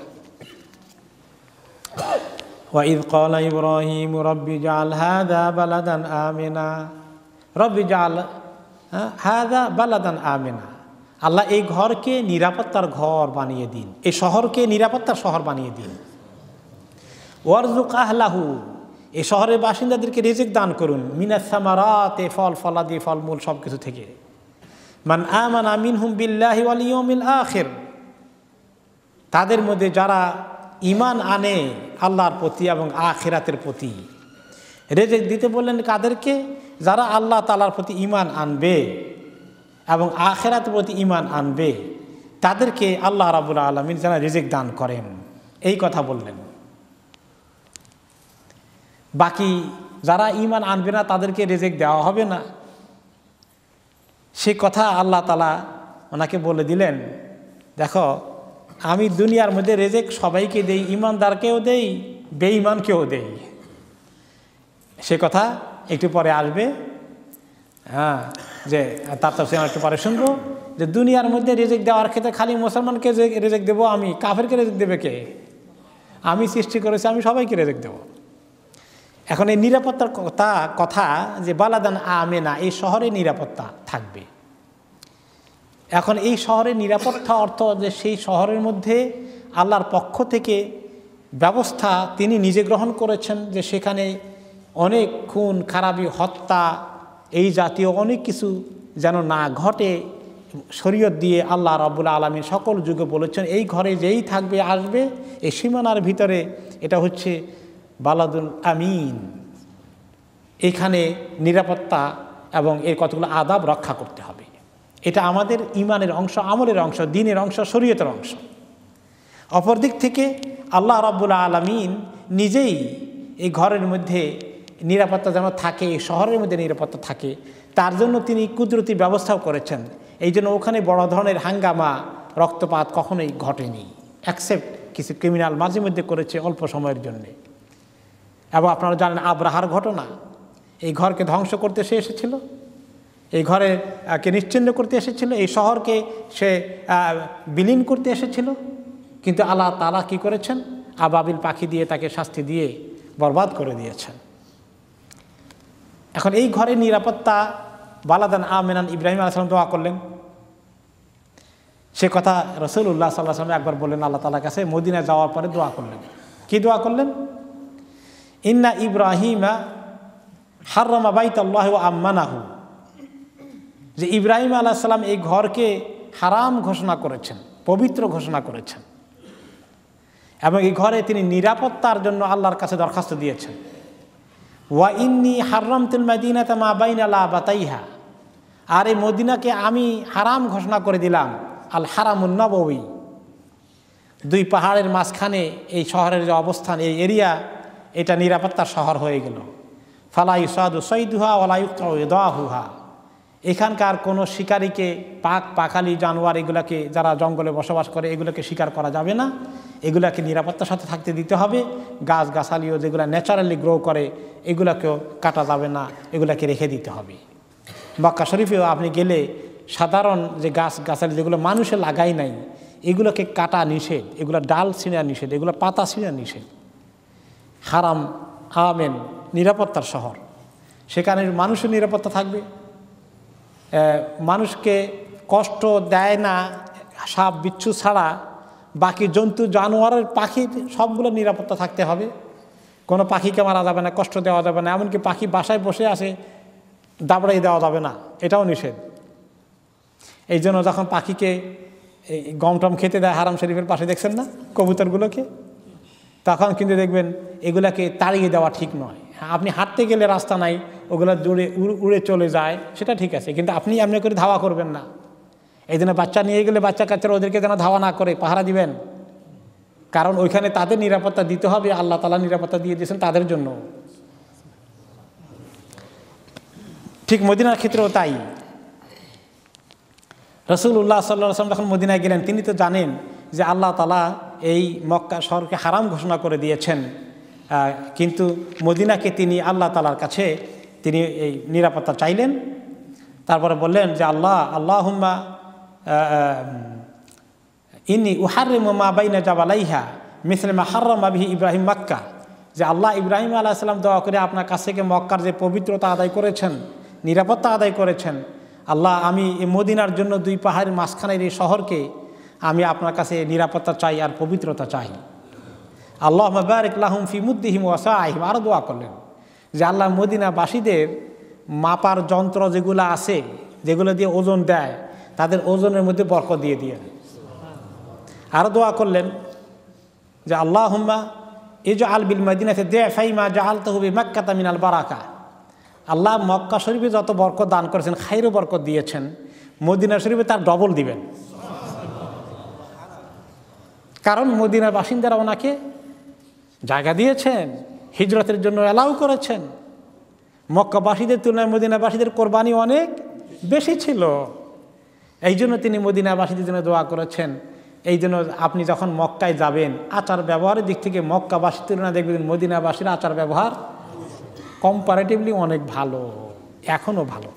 ওয়াইদ ক্বালা ইব্রাহিম রব্বি জাআল হাযা বালাদান আমিনা, রব্বি জাআল হাযা বালাদান আমিনা, আল্লাহ এই ঘরকে নিরাপত্তার ঘর বানিয়ে দিন, এই শহরকে নিরাপত্তার শহর বানিয়ে দিন। ওয়ারযুক আহলাহু, এই শহরের বাসিন্দাদেরকে রিজিক দান করুন, মিনাস সামারাতে, ফল ফলাদি, ফলমূল সব কিছু থেকে। মান আমানা মিনহুম বিল্লাহি ওয়াল ইয়াউমিল আখির, তাদের মধ্যে যারা ঈমান আনে আল্লাহর প্রতি এবং আখিরাতের প্রতি। রিজিক দিতে বললেন কাদেরকে? যারা আল্লাহ তাআলার প্রতি ঈমান আনবে এবং আখিরাতের প্রতি ঈমান আনবে, তাদেরকে আল্লাহ রাব্বুল আলামিন যেন রিজিক দান করেন, এই কথা বললেন। বাকি যারা ঈমান আনবে না তাদেরকে রিজিক দেওয়া হবে না, সে কথা আল্লাহ তাআলা ওনাকে বলে দিলেন, দেখো আমি দুনিয়ার মধ্যে রিজিক সবাইকে দেই, ঈমানদারকেও দেই, বেঈমানকেও দেই। সে কথা একটু পরে আসবে, হ্যাঁ, যে তার তাফসীর একটু পরে শুনবো, যে দুনিয়ার মধ্যে রিজিক দেওয়ার ক্ষেত্রে খালি মুসলমানকে রিজিক দেবো আমি, কাফেরকে রিজিক দেবে কে? আমি সৃষ্টি করেছি, আমি সবাইকে রিজিক দেবো। এখন এই নিরাপত্তার কথা যে বালাদান আমেনা, এই শহরে নিরাপত্তা থাকবে। এখন এই শহরের নিরাপত্তা অর্থ যে সেই শহরের মধ্যে আল্লাহর পক্ষ থেকে ব্যবস্থা তিনি নিজে গ্রহণ করেছেন, যে সেখানে অনেক খুন খারাপি, হত্যা, এই জাতীয় অনেক কিছু যেন না ঘটে। শরীয়ত দিয়ে আল্লাহ রাব্বুল আলামিন সকল যুগে বলেছেন এই ঘরে যেই থাকবে আসবে, এই সীমানার ভিতরে, এটা হচ্ছে বালাদুল আমিন, এখানে নিরাপত্তা এবং এর কতগুলো আদাব রক্ষা করতে হবে। এটা আমাদের ইমানের অংশ, আমলের অংশ, দ্বীনের অংশ, শরীয়তের অংশ। অপর দিক থেকে আল্লাহ রাব্বুল আলামিন নিজেই এই ঘরের মধ্যে নিরাপত্তা যেন থাকে, এই শহরের মধ্যে নিরাপত্তা থাকে, তার জন্য তিনি কুদরতি ব্যবস্থাও করেছেন। এই জন্য ওখানে বড় ধরনের হাঙ্গামা, রক্তপাত কখনোই ঘটেনি, অ্যাকসেপ্ট কিছু ক্রিমিনাল মাঝে মধ্যে করেছে অল্প সময়ের জন্যে। এবং আপনারা জানেন আব্রাহার ঘটনা, এই ঘরকে ধ্বংস করতে সে এসেছিল, এই ঘরকে নিশ্চিহ্ন করতে এসেছিল, এই শহরকে সে বিলীন করতে এসেছিল, কিন্তু আল্লাহ তাআলা কী করেছেন? আবাবিল পাখি দিয়ে তাকে শাস্তি দিয়ে বরবাদ করে দিয়েছেন। এখন এই ঘরের নিরাপত্তা, বালাদান আমিনান, ইব্রাহিম আলাইহিস সালাম দোয়া করলেন, সে কথা রাসূলুল্লাহ সাল্লাল্লাহু আলাইহি ওয়াসাল্লাম একবার বললেন আল্লাহ তাআলার কাছে, মদিনা যাওয়ার পরে দোয়া করলেন। কি দোয়া করলেন? ইন্না ইব্রাহিমা হাররামা বাইতাল্লাহি ওয়া আম্মানাহু, যে ইব্রাহিম আলাইহিস সালাম এই ঘরকে হারাম ঘোষণা করেছেন, পবিত্র ঘোষণা করেছেন, এবং এই ঘরে তিনি নিরাপত্তার জন্য আল্লাহর কাছে দরখাস্ত দিয়েছেন। ওয়া ইন্নী হাররামতুল মাদিনাতা মা বাইনা লাবাতাইহা, আর এই মদিনাকে আমি হারাম ঘোষণা করে দিলাম, আল হারামুন নববী, দুই পাহাড়ের মাঝখানে এই শহরের যে অবস্থান, এই এরিয়া, এটা নিরাপত্তার শহর হয়ে গেল। ফালা ইউসাদু সাইদুহা ওয়ালা ইউক্তাউ ইদাহুহা, এখানকার কোনো শিকারীকে, পাখালি জানোয়ার, এগুলাকে যারা জঙ্গলে বসবাস করে এগুলোকে শিকার করা যাবে না, এগুলাকে নিরাপত্তার সাথে থাকতে দিতে হবে। গাছগাছালিও যেগুলো ন্যাচারালি গ্রো করে এগুলাকেও কাটা যাবে না, এগুলাকে রেখে দিতে হবে। মক্কা শরীফেও আপনি গেলে সাধারণ যে গাছগাছালি যেগুলো মানুষে লাগাই নাই, এগুলোকে কাটা নিষেধ, এগুলো ডাল ছিঁড়া নিষেধ, এগুলো পাতা ছিঁড়া নিষেধ। হারাম আমেন, নিরাপত্তার শহর, সেখানে মানুষের নিরাপত্তা থাকবে, মানুষকে কষ্ট দেয় না, সাপ বিচ্ছু ছাড়া বাকি জন্তু, জানোয়ারের, পাখির সবগুলো নিরাপত্তা থাকতে হবে। কোনো পাখিকে মারা যাবে না, কষ্ট দেওয়া যাবে না, এমনকি পাখি বাসায় বসে আসে দাবড়াই দেওয়া যাবে না, এটাও নিষেধ। এই জন্য যখন পাখিকে গম টম খেতে দেয় হারাম শরীফের পাশে, দেখছেন না কবুতরগুলোকে, তখন কিন্তু দেখবেন এগুলাকে তাড়িয়ে দেওয়া ঠিক নয়। আপনি হাঁটতে গেলে রাস্তা নাই, ওগুলো উড়ে চলে যায়, সেটা ঠিক আছে, কিন্তু আপনি এমনি করে ধাওয়া করবেন না। এই জন্য বাচ্চা নিয়ে গেলে বাচ্চা কাচ্চারা ওদেরকে যেন ধাওয়া না করে পাহারা দিবেন, কারণ ওইখানে তাদের নিরাপত্তা দিতে হবে, আল্লাহ তাআলা নিরাপত্তা দিয়ে দিয়েছেন তাদের জন্য। ঠিক মদিনার ক্ষেত্রেও তাই। রাসূলুল্লাহ সাল্লাল্লাহু আলাইহি ওয়াসাল্লাম যখন মদিনায় গেলেন, তিনি তো জানেন যে আল্লাহ তাআলা এই মক্কা শহরকে হারাম ঘোষণা করে দিয়েছেন, কিন্তু মদিনাকে তিনি আল্লাহ তাআলার কাছে তিনি এই নিরাপত্তা চাইলেন। তারপরে বললেন যে আল্লাহুম্মা ইন্নী উহাররিমু মা বাইনা জাবালাইহা মিসলা মা হাররামা বিহি ইব্রাহিম মক্কা, যে আল্লাহ ইব্রাহিম আলাইহিস সালাম দোয়া করে আপনার কাছ থেকে মক্কার যে পবিত্রতা আদায় করেছেন, নিরাপত্তা আদায় করেছেন, আল্লাহ আমি এই মদিনার জন্য দুই পাহাড়ের মাঝখানের এই শহরকে আমি আপনার কাছে নিরাপত্তা চাই আর পবিত্রতা চাই। আল্লাহুম্মা বারিক লাহুম ফি মুদ্দিহিম ওয়া সাআহিম, আরও দোয়া করলেন যে আল্লাহ মদিনাবাসীদের মাপার যন্ত্র যেগুলো আছে, যেগুলো দিয়ে ওজন দেয়, তাদের ওজনের মধ্যে বরকত দিয়ে দিয়ে। আরও দোয়া করলেন যে আল্লাহুম্মা ইজআল বিল মাদিনাতি দি'ফাই মা জাআলতাহু বিমাক্কাতা মিনাল বারাকা, আল্লাহ মক্কা শরীফে যত বরকত দান করেছেন, খাইরও বরকত দিয়েছেন, মদিনা শরীফে তার ডবল দিবেন। কারণ মদিনার বাসিন্দারা ওনাকে জায়গা দিয়েছেন, হিজরতের জন্য অ্যালাউ করেছেন। মক্কাবাসীদের তুলনায় মদিনাবাসীদের কোরবানি অনেক বেশি ছিল, এই জন্য তিনি মদিনাবাসীদের জন্য দোয়া করেছেন। এই জন্য আপনি যখন মক্কায় যাবেন, আচার ব্যবহারের দিক থেকে মক্কাবাসীর তুলনায় দেখবেন মদিনাবাসীর আচার ব্যবহার কম্পারেটিভলি অনেক ভালো, এখনও ভালো।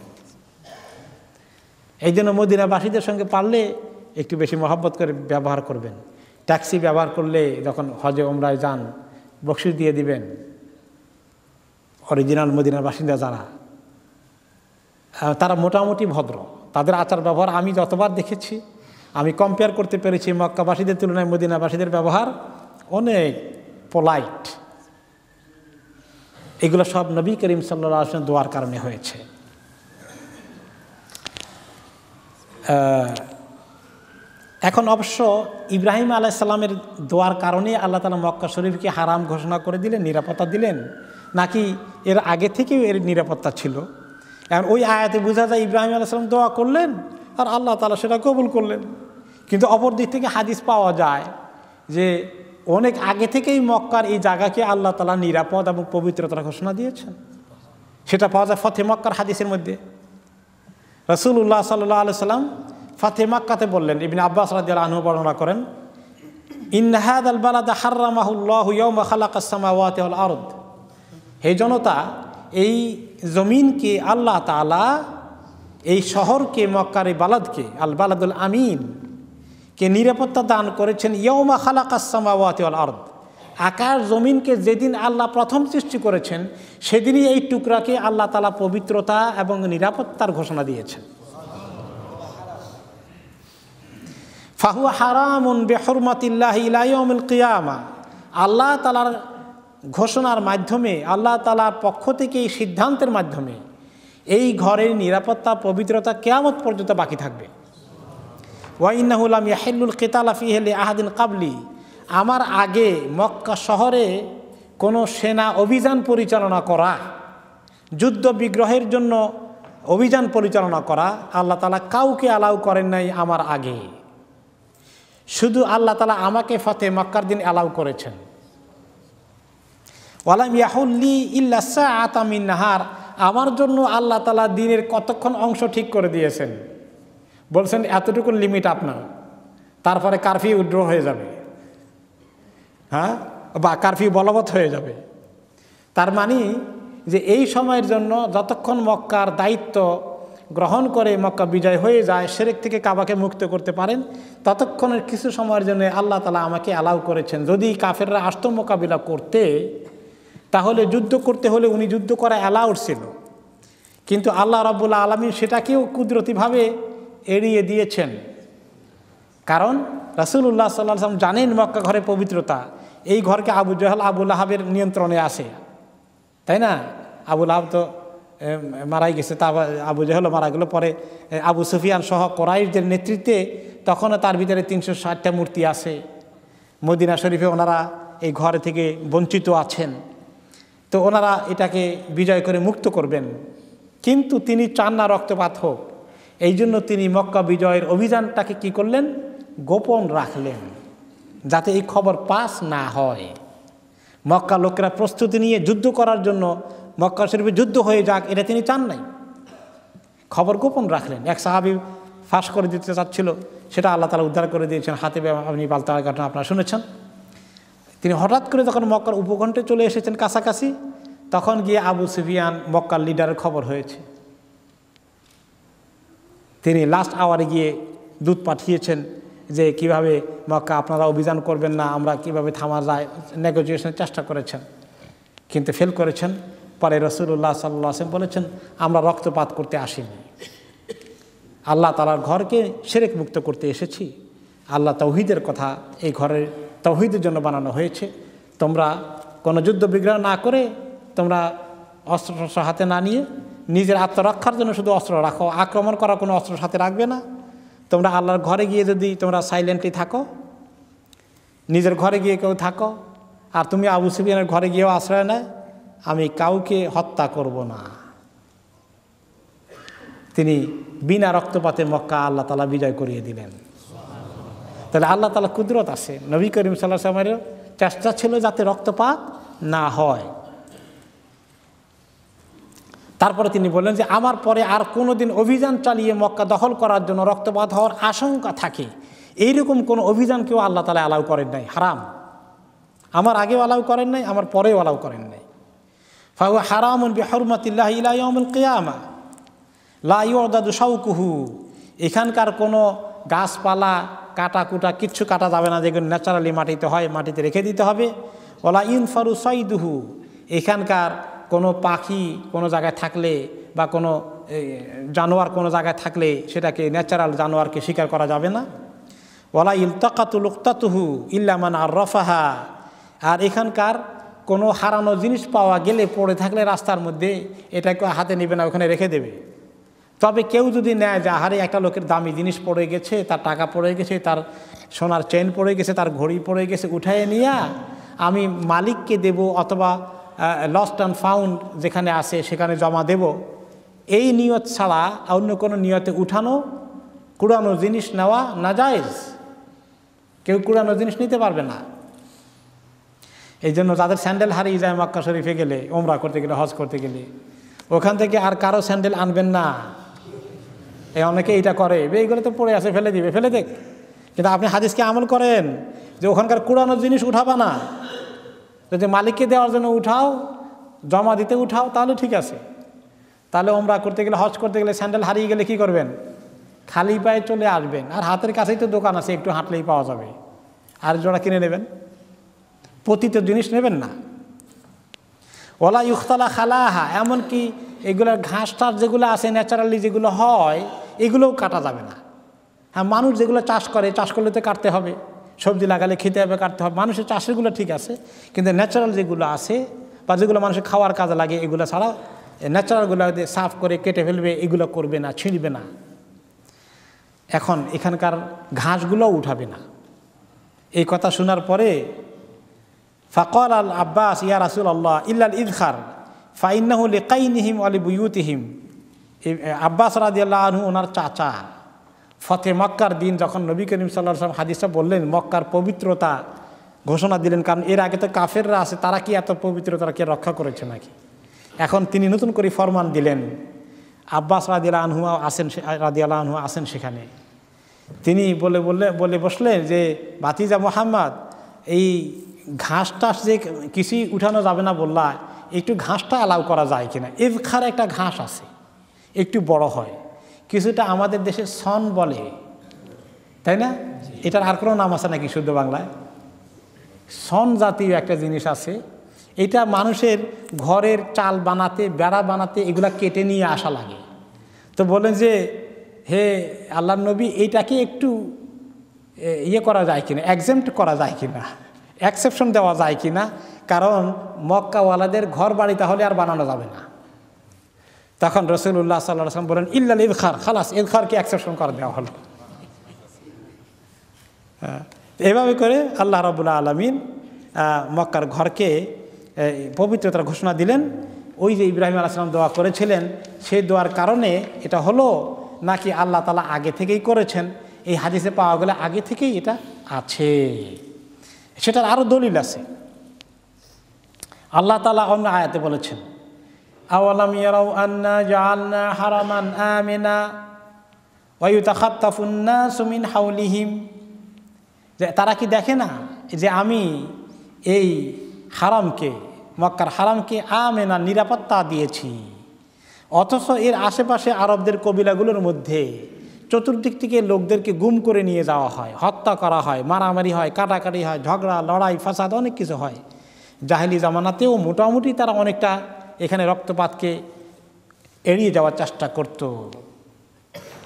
এই জন্য মদিনাবাসীদের সঙ্গে পারলে একটু বেশি মহব্বত করে ব্যবহার করবেন। ট্যাক্সি ব্যবহার করলে যখন হজে ওমরায় যান, বকশিশ দিয়ে দিবেন। অরিজিনাল মদিনার বাসিন্দা যারা, তারা মোটামুটি ভদ্র, তাদের আচার ব্যবহার আমি যতবার দেখেছি, আমি কম্পেয়ার করতে পেরেছি, মক্কাবাসীদের তুলনায় মদিনাবাসীদের ব্যবহার অনেক পোলাইট। এগুলো সব নবী করিম সাল্লাল্লাহু আলাইহি ওয়াসাল্লাম দোয়ার কারণে হয়েছে। এখন অবশ্য ইব্রাহিম আলাইহিস সালামের দোয়ার কারণে আল্লাহ তাআলা মক্কা শরীফকে হারাম ঘোষণা করে দিলেন, নিরাপত্তা দিলেন, নাকি এর আগে থেকেও এর নিরাপত্তা ছিল? এখন ওই আয়াতে বোঝা যায় ইব্রাহিম আলাইহিস সালাম দোয়া করলেন, আর আল্লাহ তাআলা সেটা কবুল করলেন। কিন্তু অপর দিক থেকে হাদিস পাওয়া যায় যে অনেক আগে থেকেই মক্কার এই জায়গাকে আল্লাহ তাআলা নিরাপদ এবং পবিত্রতার ঘোষণা দিয়েছেন। সেটা পাওয়া যায় ফতে মক্কার হাদিসের মধ্যে। রাসূলুল্লাহ সাল্লাল্লাহু আলাইহি সাল্লাম ফতে মক্কাতে বললেন, ইবনে আব্বাস রাদিয়াল্লাহু আনহু বর্ণনা করেন, ইন্না হাযাল বালাদা হাররামাহুল্লাহু ইয়াওমা খালাকাস সামাওয়াতি ওয়াল আরদ। হে জনতা, এই জমিনকে আল্লাহ তাআলা, এই শহরকে, মক্কার এই বালাদকে, আল বালাদুল আমিন কে নিরাপত্তা দান করেছেন ইয়াওমা খালাকাস সামাওয়াতি ওয়াল আরদ। আকাশ জমিনকে যেদিন আল্লাহ প্রথম সৃষ্টি করেছেন সেদিনই এই টুকরাকে আল্লাহ তাআলা পবিত্রতা এবং নিরাপত্তার ঘোষণা দিয়েছেন। ফাহুয়া হারামুন বিহুরমাতিল্লাহি ইলা ইয়াউমিল কিয়ামা। আল্লাহ তাআলার ঘোষণার মাধ্যমে, আল্লাহ তাআলার পক্ষ থেকে এই সিদ্ধান্তের মাধ্যমে এই ঘরের নিরাপত্তা, পবিত্রতা কিয়ামত পর্যন্ত বাকি থাকবে। ওয়া ইন্নাহু লাম ইয়াহিল্লুল কিতালা ফীহি লিআহাদিন ক্বাবলি। আমার আগে মক্কা শহরে কোনো সেনা অভিযান পরিচালনা করা, যুদ্ধ বিগ্রহের জন্য অভিযান পরিচালনা করা আল্লাহ তাআলা কাউকে অ্যালাউ করেন নাই আমার আগে। শুধু আল্লাহ তাআলা আমাকে ফতে মক্কার দিন অ্যালাউ করেছেন। ওয়ালাম ইয়াহুল্লি ইল্লা সাআতা মিন নাহার। আমার জন্য আল্লাহ তাআলা দিনের কতক্ষণ অংশ ঠিক করে দিয়েছেন, বলছেন এতটুকু লিমিট আপনার, তারপরে কারফিউ উইথড্র হয়ে যাবে, হ্যাঁ, বা কারফিউ বলবৎ হয়ে যাবে। তার মানে যে এই সময়ের জন্য যতক্ষণ মক্কার দায়িত্ব গ্রহণ করে মক্কা বিজয় হয়ে যায়, শিরক থেকে কাবাকে মুক্ত করতে পারেন, ততক্ষণের কিছু সময়ের জন্য আল্লাহ তাআলা আমাকে অ্যালাউ করেছেন। যদি কাফেররা আসতো মোকাবিলা করতে, তাহলে যুদ্ধ করতে হলে উনি যুদ্ধ করা অ্যালাউড ছিল, কিন্তু আল্লাহ রাব্বুল আলামিন সেটাকেও কুদরতিভাবে এড়িয়ে দিয়েছেন। কারণ রাসূলুল্লাহ সাল্লাল্লাহু আলাইহি ওয়াসাল্লাম জানেন মক্কা ঘরে পবিত্রতা। এই ঘরকে আবু জাহল, আবু লাহাবের নিয়ন্ত্রণে আছে, তাই না? আবু লাহাব তো মারাই গেছে, তা আবু জাহলও মারা গেল। পরে আবু সুফিয়ান সহ কুরাইশদের নেতৃত্বে তখনও তার ভিতরে 360টা মূর্তি আছে। মদিনা শরীফে ওনারা এই ঘর থেকে বঞ্চিত আছেন, তো ওনারা এটাকে বিজয় করে মুক্ত করবেন, কিন্তু তিনি চান না রক্তপাত হোক। এই জন্য তিনি মক্কা বিজয়ের অভিযানটাকে কি করলেন? গোপন রাখলেন, যাতে এই খবর পাস না হয়। মক্কা লোকেরা প্রস্তুতি নিয়ে যুদ্ধ করার জন্য মক্কা শরীফে যুদ্ধ হয়ে যাক, এটা তিনি চান নাই, খবর গোপন রাখলেন। এক সাহাবী ফাঁস করে দিতে চাচ্ছিল, সেটা আল্লাহ তাআলা উদ্ধার করে দিয়েছেন। হাতিব ইবনে বালতার ঘটনা আপনারা শুনেছেন। তিনি হঠাৎ করে যখন মক্কার উপকণ্ঠে চলে এসেছেন কাছাকাছি, তখন গিয়ে আবু সুফিয়ান মক্কার লিডারের খবর হয়েছে। তিনি লাস্ট আওয়ারে গিয়ে দূত পাঠিয়েছেন যে কিভাবে মক্কা আপনারা অভিযান করবেন না, আমরা কিভাবে থামা যায়, নেগোসিয়েশনের চেষ্টা করেছেন, কিন্তু ফেল করেছেন। পরে রাসূলুল্লাহ সাল্লাল্লাহু আলাইহি ওয়াসাল্লাম বলেছেন, আমরা রক্তপাত করতে আসিনি, আল্লাহ তাআলার ঘরকে শিরক মুক্ত করতে এসেছি। আল্লাহ তাওহীদের কথা এই ঘরের তাওহীদের জন্য বানানো হয়েছে। তোমরা কোনো যুদ্ধ বিগ্রহ না করে, তোমরা অস্ত্র হাতে না নিয়ে নিজের আত্মরক্ষার জন্য শুধু অস্ত্র রাখো, আক্রমণ করার কোনো অস্ত্র সাথে রাখবে না। তোমরা আল্লাহর ঘরে গিয়ে যদি তোমরা সাইলেন্টলি থাকো, নিজের ঘরে গিয়ে কেউ থাকো, আর তুমি আবু সুফিয়ানের ঘরে গিয়েও আশ্রয় নেয়, আমি কাউকে হত্যা করব না। তিনি বিনা রক্তপাতে মক্কা আল্লাহ তাআলা বিজয় করিয়ে দিলেন। তাহলে আল্লাহ তাআলা কুদরত আছে। নবী করিম সাল্লাল্লাহু আলাইহি ওয়াসাল্লামের চেষ্টা ছিল যাতে রক্তপাত না হয়। তারপরে তিনি বললেন যে আমার পরে আর কোনো দিন অভিযান চালিয়ে মক্কা দখল করার জন্য রক্তপাত হওয়ার আশঙ্কা থাকে, এইরকম কোনো অভিযান কেউ আল্লাহ তাআলা অ্যালাউ করেন নাই, হারাম। আমার আগেও অ্যালাউ করেন নাই, আমার পরেও অ্যালাউ করেন নাই। ফাহুয়া হারামুন বিহুরমাতিল্লাহি ইলা ইয়াউমিল কিয়ামা লা ইউদাদু শাওকুহু। এখানকার কোনো গাছপালা কাটাকুটা কিচ্ছু কাটা যাবে না, যেগুলো ন্যাচারালি মাটিতে হয়, মাটিতে রেখে দিতে হবে। ওয়ালা ইনফারু সাইদুহু। এখানকার কোনো পাখি কোনো জায়গায় থাকলে বা কোনো জানোয়ার কোনো জায়গায় থাকলে সেটাকে ন্যাচারাল জানোয়ারকে শিকার করা যাবে না। ওয়ালা ইলতাকাতু লুকতাতুহু ইল্লা মান আররাফাহা। আর এখানকার কোনো হারানো জিনিস পাওয়া গেলে, পড়ে থাকলে রাস্তার মধ্যে, এটাকে হাতে নেবে না, ওখানে রেখে দেবে। তবে কেউ যদি নেয় যে আহারে একটা লোকের দামি জিনিস পড়ে গেছে, তার টাকা পড়ে গেছে, তার সোনার চেন পড়ে গেছে, তার ঘড়ি পড়ে গেছে, উঠায় নিয়ে আমি মালিককে দেব, অথবা লস্ট অ্যান্ড ফাউন্ড যেখানে আছে সেখানে জমা দেব, এই নিয়ত ছাড়া অন্য কোনো নিয়তে উঠানো কুড়ানো জিনিস নেওয়া নাজায়েজ, কেউ কুড়ানো জিনিস নিতে পারবে না। এই জন্য তাদের স্যান্ডেল হারিয়ে যায় মক্কা শরীফে গেলে, ওমরা করতে গেলে, হজ করতে গেলে, ওখান থেকে আর কারো স্যান্ডেল আনবেন না। এই অনেকে এইটা করে, এইগুলো তো পড়ে আছে, ফেলে দিবে, ফেলে দেখ। কিন্তু আপনি হাদিসকে আমল করেন যে ওখানকার কুড়ানো জিনিস উঠাবা না, যদি মালিককে দেওয়ার জন্য উঠাও, জমা দিতে উঠাও, তাহলে ঠিক আছে। তাহলে ওমরা করতে গেলে, হজ করতে গেলে স্যান্ডেল হারিয়ে গেলে কি করবেন? খালি পায়ে চলে আসবেন, আর হাতের কাছেই তো দোকান আছে, একটু হাঁটলেই পাওয়া যাবে, আর জোড়া কিনে নেবেন, পতিত জিনিস নেবেন না। ওলা ইউখতালা খালাহা, এমনকি এগুলোর ঘাস টাস যেগুলো আছে ন্যাচারালি যেগুলো হয়, এগুলোও কাটা যাবে না। হ্যাঁ, মানুষ যেগুলো চাষ করে, চাষ করলে তো কাটতে হবে, সবজি লাগালে খেতে হবে, কাটতে হবে, মানুষের চাষেরগুলো ঠিক আছে, কিন্তু ন্যাচারাল যেগুলো আছে বা যেগুলো মানুষের খাওয়ার কাজে লাগে, এগুলো ছাড়া ন্যাচারালগুলো সাফ করে কেটে ফেলবে, এগুলো করবে না, ছিঁড়বে না। এখন এখানকার ঘাসগুলোও উঠাবে না। এই কথা শোনার পরে ফাকাল আল আব্বাস ইয়া রাসূলুল্লাহ ইল্লাল ইযখার ফাইন্নাহু লিকাইনিহিম ওয়া লিবুয়ুতিহিম। আব্বাস রাদিয়াল্লাহু আনহু ওনার চাচা, ফতে মক্কার দিন যখন নবী করিম সাল্লাল্লাহু আলাইহি ওয়াসাল্লাম হাদিসটা বললেন, মক্কার পবিত্রতা ঘোষণা দিলেন, কারণ এর আগে তো কাফেররা আছে, তারা কি এত পবিত্রতাকে রক্ষা করেছে নাকি? এখন তিনি নতুন করে ফরমান দিলেন। আব্বাস রাদিয়াল্লাহু আনহু আসেন সেখানে। তিনি বলে বসলেন যে ভাতিজা মুহাম্মদ, এই ঘাস টাস যে কিছুই উঠানো যাবে না বললা, একটু ঘাসটা অ্যালাউ করা যায় কিনা? ইযখার একটা ঘাস আছে, একটু বড় হয়, কিছুটা আমাদের দেশে সন বলে, তাই না? এটার আর কোনো নাম আছে নাকি শুদ্ধ বাংলায়? সন জাতীয় একটা জিনিস আছে, এটা মানুষের ঘরের চাল বানাতে, বেড়া বানাতে এগুলা কেটে নিয়ে আসা লাগে। তো বলেন যে হে আল্লাহর নবী, এইটাকে একটু ইয়ে করা যায় কিনা, এক্সেম্পট করা যায় কিনা, এক্সেপশন দেওয়া যায় কিনা, কারণ মক্কাওয়ালাদের ঘর বাড়ি তাহলে আর বানানো যাবে না। তখন রাসূলুল্লাহ সাল্লাল্লাহু আলাইহি ওয়াসাল্লাম বলেন ইল্লাল ইযখার, খালাস, ইযখারকে এক্সেপশন করে দেওয়া হলো। এভাবে করে আল্লাহ রাব্বুল আলামিন মক্কার ঘরকে পবিত্রতার ঘোষণা দিলেন। ওই যে ইব্রাহিম আলাইহিস সালাম দোয়া করেছিলেন, সেই দোয়ার কারণে এটা হলো নাকি আল্লাহ তাআলা আগে থেকেই করেছেন, এই হাদিসে পাওয়া গেলে আগে থেকেই এটা আছে, সেটার আরও দলিল আছে। আল্লাহ তাআলা অন্য আয়াতে বলেছেন, আওয়ালাম ইয়ারাউ আন্না জাআলনা হারামান আমিনা ওয়া ইউতাখাত্তাফুন নাসু মিন হাওলিহিম, যে তারা কি দেখে না যে আমি এই হারামকে, মক্কার হারামকে আমেনা, নিরাপত্তা দিয়েছি, অথচ এর আশেপাশে আরবদের কবিলাগুলোর মধ্যে চতুর্দিক থেকে লোকদেরকে গুম করে নিয়ে যাওয়া হয়, হত্যা করা হয়, মারামারি হয়, কাটাকাটি হয়, ঝগড়া লড়াই ফাসাদ অনেক কিছু হয়। জাহেলি জামানাতেও মোটামুটি তারা অনেকটা এখানে রক্তপাতকে এড়িয়ে যাওয়ার চেষ্টা করত।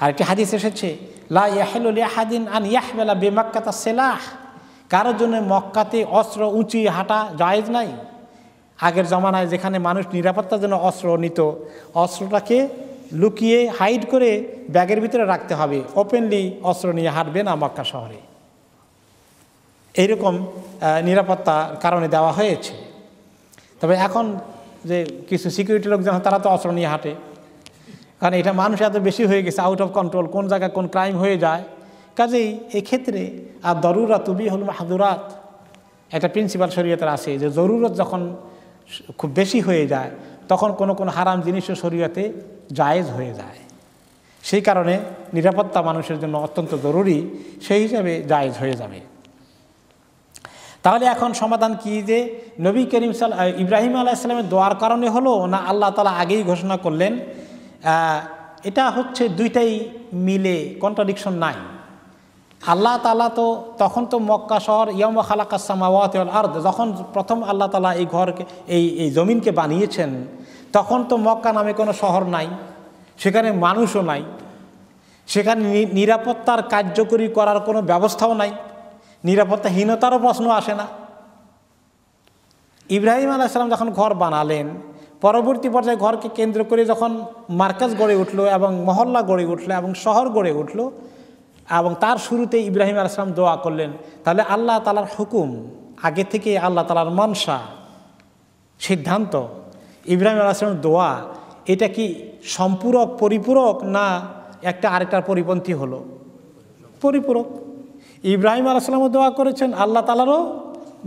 আর একটি হাদিস এসেছে, লা ইয়াহিলু লিআহাদিন আন ইয়াহমিলা বিমাক্কাতা সিলাহ, কারোর জন্য মক্কাতে অস্ত্র উঁচিয়ে হাঁটা জায়েজ নাই। আগের জমানায় যেখানে মানুষ নিরাপত্তার জন্য অস্ত্র নিত, অস্ত্রটাকে লুকিয়ে হাইড করে ব্যাগের ভিতরে রাখতে হবে, ওপেনলি অস্ত্র নিয়ে হাঁটবে না মক্কা শহরে। এইরকম নিরাপত্তার কারণে দেওয়া হয়েছে। তবে এখন যে কিছু সিকিউরিটি লোকজন তারা তো অস্ত্র নিয়ে হাঁটে, কারণ এটা মানুষ এত বেশি হয়ে গেছে, আউট অফ কন্ট্রোল, কোন জায়গায় কোন ক্রাইম হয়ে যায়। কাজেই এই ক্ষেত্রে আর দরুরাত তুবিহুল মাহযুরাত, একটা প্রিন্সিপাল শরীয়তের আছে যে জরুরত যখন খুব বেশি হয়ে যায় তখন কোনো হারাম জিনিসও শরীয়তে জায়েজ হয়ে যায়। সেই কারণে নিরাপত্তা মানুষের জন্য অত্যন্ত জরুরি, সেই হিসাবে জায়েজ হয়ে যাবে। তাহলে এখন সমাধান কি, যে নবী করিম ইব্রাহিম আলাইহিস সালামের দোয়ার কারণে হলো না আল্লাহ তাআলা আগেই ঘোষণা করলেন? এটা হচ্ছে দুইটাই মিলে, কন্ট্রাডিকশন নাই। আল্লাহ তাআলা তো তখন তো মক্কা শহর ইয়াউমা খালাকাস সামাওয়াতি ওয়াল আরদ, যখন প্রথম আল্লাহ তাআলা এই ঘরকে এই জমিনকে বানিয়েছেন, তখন তো মক্কা নামে কোনো শহর নাই, সেখানে মানুষও নাই, সেখানে নিরাপত্তার কার্যকরী করার কোনো ব্যবস্থাও নাই, নিরাপত্তাহীনতারও প্রশ্ন আসে না। ইব্রাহিম আলাইহিস সালাম যখন ঘর বানালেন, পরবর্তী পর্যায়ে ঘরকে কেন্দ্র করে যখন মার্কাজ গড়ে উঠল এবং মহল্লা গড়ে উঠল এবং শহর গড়ে উঠল, এবং তার শুরুতে ইব্রাহিম আলাইহিস সালাম দোয়া করলেন, তাহলে আল্লাহ তাআলার হুকুম, আগে থেকে আল্লাহ তাআলার মনসা, সিদ্ধান্ত, ইব্রাহিম আলাইহিস সালামের দোয়া, এটা কি সম্পূরক, পরিপূরক, না একটা আরেকটার পরিপন্থী হলো? পরিপূরক। ইব্রাহিম আলাইহিস সালামও দোয়া করেছেন, আল্লাহ তাআলারও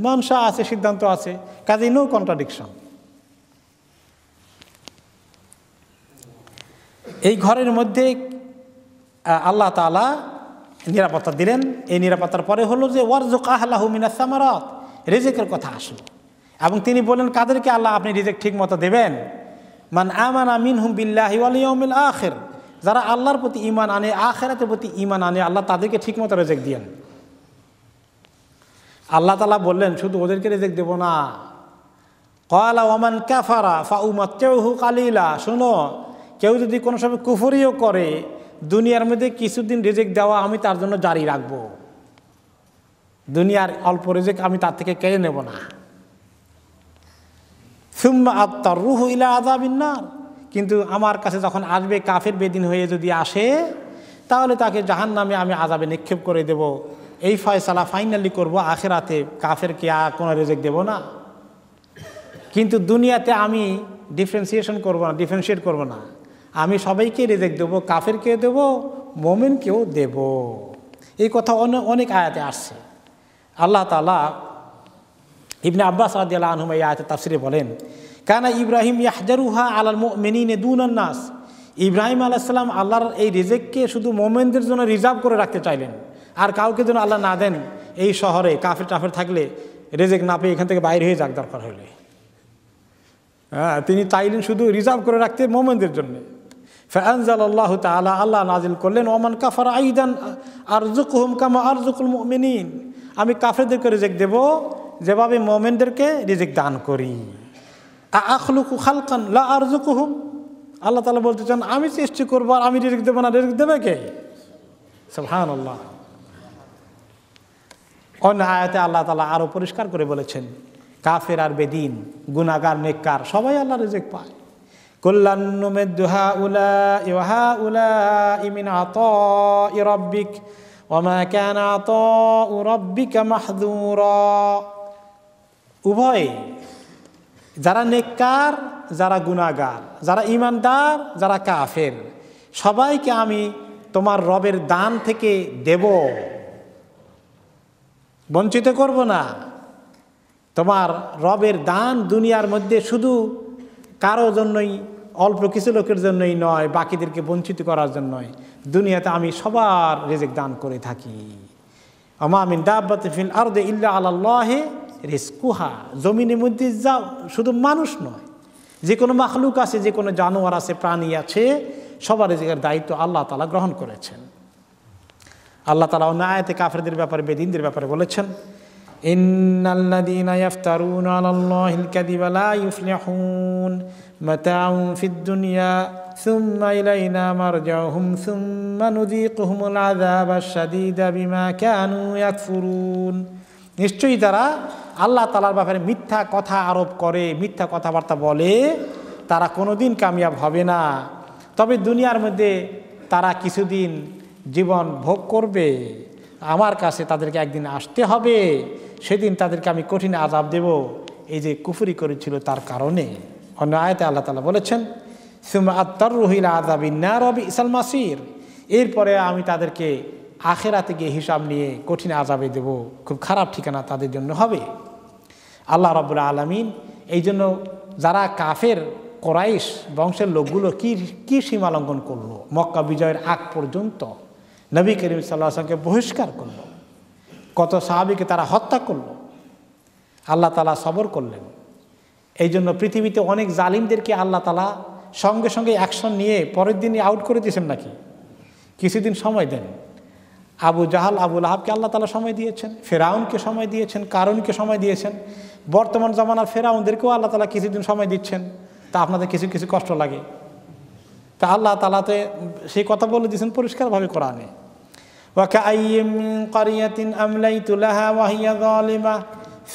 মানসা আছে, সিদ্ধান্ত আছে, কাজেই নো কন্ট্রাডিকশন। এই ঘরের মধ্যে আল্লাহ তাআলা নিরাপত্তা দিলেন। এই নিরাপত্তার পরে হলো যে ওয়ারযুক আহলাহু মিনাস সামারাত, রিজিকের কথা আসলো। এবং তিনি বলেন কাদেরকে আল্লাহ আপনি রিজিক ঠিক মতো দেবেন? মান আমানা মিনহুম বিল্লাহি ওয়াল ইয়াউমিল আখির, যারা আল্লাহর প্রতি ঈমান আনে, আখিরাতের প্রতি ঈমান আনে, আল্লাহ তাদেরকে ঠিক মতো রিজিক দেন। আল্লাহ তাআলা বললেন শুধু ওদেরকে রিজিক দেব না, ক্বালা ওয়া মান কাফারা ফাউমাত্তিউহু কালিলা, শোনো কেউ যদি কোনো সময় কুফরিও করে, দুনিয়ার মধ্যে কিছুদিন রিজিক দেওয়া আমি তার জন্য জারি রাখবো। দুনিয়ার অল্প রিজিক আমি তার থেকে কেড়ে নেব না। সুম্মা আত্তারুহু ইলা আযাবিন নার, কিন্তু আমার কাছে যখন আসবে কাফের বেদিন হয়ে যদি আসে, তাহলে তাকে জাহান্নামে আমি আযাবে নিক্ষেপ করে দেব। এই ফয়সালা ফাইনালি করব, আখিরাতে কাফেরকে আর কোনো রিজিক দেব না। কিন্তু দুনিয়াতে আমি ডিফারেন্সিয়েট করব না, আমি সবাইকে রিজিক দেব, কাফেরকে দেব, মুমিনকেও দেব। এই কথা অনেক আয়াতে আসছে। আল্লাহ তাআলা ইবনে আব্বাস রাদিয়াল্লাহু আনহু এই আয়াতে তাফসিরে বলেন, কানা ইব্রাহিম ইয়াহজারুহা আলাল মুমিনিনা দুনান নাস, ইব্রাহিম আলাইহিস সালাম আল্লাহর এই রিজিককে শুধু মুমিনদের জন্য রিজার্ভ করে রাখতে চাইলেন, আর কাউকে যেন আল্লাহ না দেন। এই শহরে কাফের টাফের থাকলে রিজিক না পেয়ে এখান থেকে বাইরে হয়ে যাক দরকার হলে। তিনি চাইলেন শুধু রিজার্ভ করে রাখতে মুমিনদের জন্য। ফাআনজালাল্লাহু তাআলা, আল্লাহ নাজিল করলেন, ওমান কাফারা আইদান আরযুকুহুম কামা আরযুকুল মুমিনিন, আমি কাফেরদেরকে রিজিক দেব যেভাবে মুমিনদেরকে রিজিক দান করি। আখলুকু খালকান লা আরযুকুহুম, আল্লাহ তাআলা বলতে চান আমি সৃষ্টি করবো আর আমি রিজিক দেব না, রিজিক দেবে কে? সুবহানাল্লাহ। অন্য আয়াতে আল্লাহ তাআলা আরো পরিষ্কার করে বলেছেন, কাফের আর বেদিন, গুনাহগার নেককার সবাই আল্লাহ রিজিক পায়। কুল্লান নুমিদ্দু হাউলাই ওয়া হাউলাই মিন আতাই রাব্বিক ওয়া মা কানা আতাউ রাব্বিকা মাহযুরা, উভয় যারা নেককার, যারা গুনাহগার, যারা ঈমানদার, যারা কাফের, সবাইকে আমি তোমার রবের দান থেকে দেব, বঞ্চিত করব না। তোমার রবের দান দুনিয়ার মধ্যে শুধু কারো জন্যই, অল্প কিছু লোকের জন্যই নয়, বাকিদেরকে বঞ্চিত করার জন্যই। দুনিয়াতে আমি সবার রিজিক দান করে থাকি। আমা মিন দাব্বাতিন ফিল আরদি ইল্লা আলাল্লাহি রিজকুহা, জমিনের মধ্যে যা শুধু মানুষ নয়, যে কোনো মাখলুক আছে, যে কোনো জানোয়ার আছে, প্রাণী আছে, সবার রিজিকের দায়িত্ব আল্লাহ তাআলা গ্রহণ করেছেন। আল্লাহ তাআলা অন্য আয়াতে কাফেরদের ব্যাপারে, বেদিনদের ব্যাপারে বলেছেন, ইন্নাল্লাযীনা ইফতারুনা আলাল্লাহিল কাযিবা লা ইফলিহুন মাতাউন ফিদ দুনিয়া সুম্মা ইলাইনা মারজিউহুম সুম্মা নুযীকুহুমুল আযাবাশ শাদীদা বিমা কানু ইয়াকফুরুন, নিশ্চয়ই তারা আল্লাহ তাআলার ব্যাপারে মিথ্যা কথা আরোপ করে, মিথ্যা কথাবার্তা বলে, তারা কোনোদিন কামিয়াব হবে না। তবে দুনিয়ার মধ্যে তারা কিছুদিন জীবন ভোগ করবে, আমার কাছে তাদেরকে একদিন আসতে হবে, সেদিন তাদেরকে আমি কঠিন আযাব দেব, এই যে কুফরি করেছিল তার কারণে। অন্য আয়াতে আল্লাহ তাআলা বলেছেন, সুম্মা আত্তারুহু ইলা আযাবিন নার ওয়া বিসাল মাসির, এরপরে আমি তাদেরকে আখিরাতে গিয়ে হিসাব নিয়ে কঠিন আযাবে দেব, খুব খারাপ ঠিকানা তাদের জন্য হবে। আল্লাহ রাব্বুল আলামিন এই জন্য যারা কাফের কোরাইশ বংশের লোকগুলো কি সীমা লঙ্ঘন করলো, মক্কা বিজয়ের আগ পর্যন্ত নবী করিম সাল্লাল্লাহু আলাইহি ওয়াসাল্লামকে বহিষ্কার করলো, কত সাহাবীকে তারা হত্যা করলো, আল্লাহ তাআলা সবর করলেন। এই জন্য পৃথিবীতে অনেক জালিমদেরকে আল্লাহ তাআলা সঙ্গে সঙ্গে অ্যাকশন নিয়ে পরের দিনই আউট করে দিয়েছেন নাকি? কিছুদিন সময় দেন। আবু জাহাল, আবু লাহাবকে আল্লাহ তাআলা সময় দিয়েছেন, ফেরাউনকে সময় দিয়েছেন, কারুনকে সময় দিয়েছেন, বর্তমান জামানার ফেরাউনদেরকেও আল্লাহ তাআলা কিছুদিন সময় দিচ্ছেন। তা আপনাদের কিছু কিছু কষ্ট লাগে, তা আল্লাহ তাআলাতে সেই কথা বলে দিয়েছেন পরিষ্কারভাবে কোরআনে, ওয়া কাআইয়্যিম মিন ক্বরিয়াতিন আমলাইতু লাহা ওয়া হিয়া যালিমা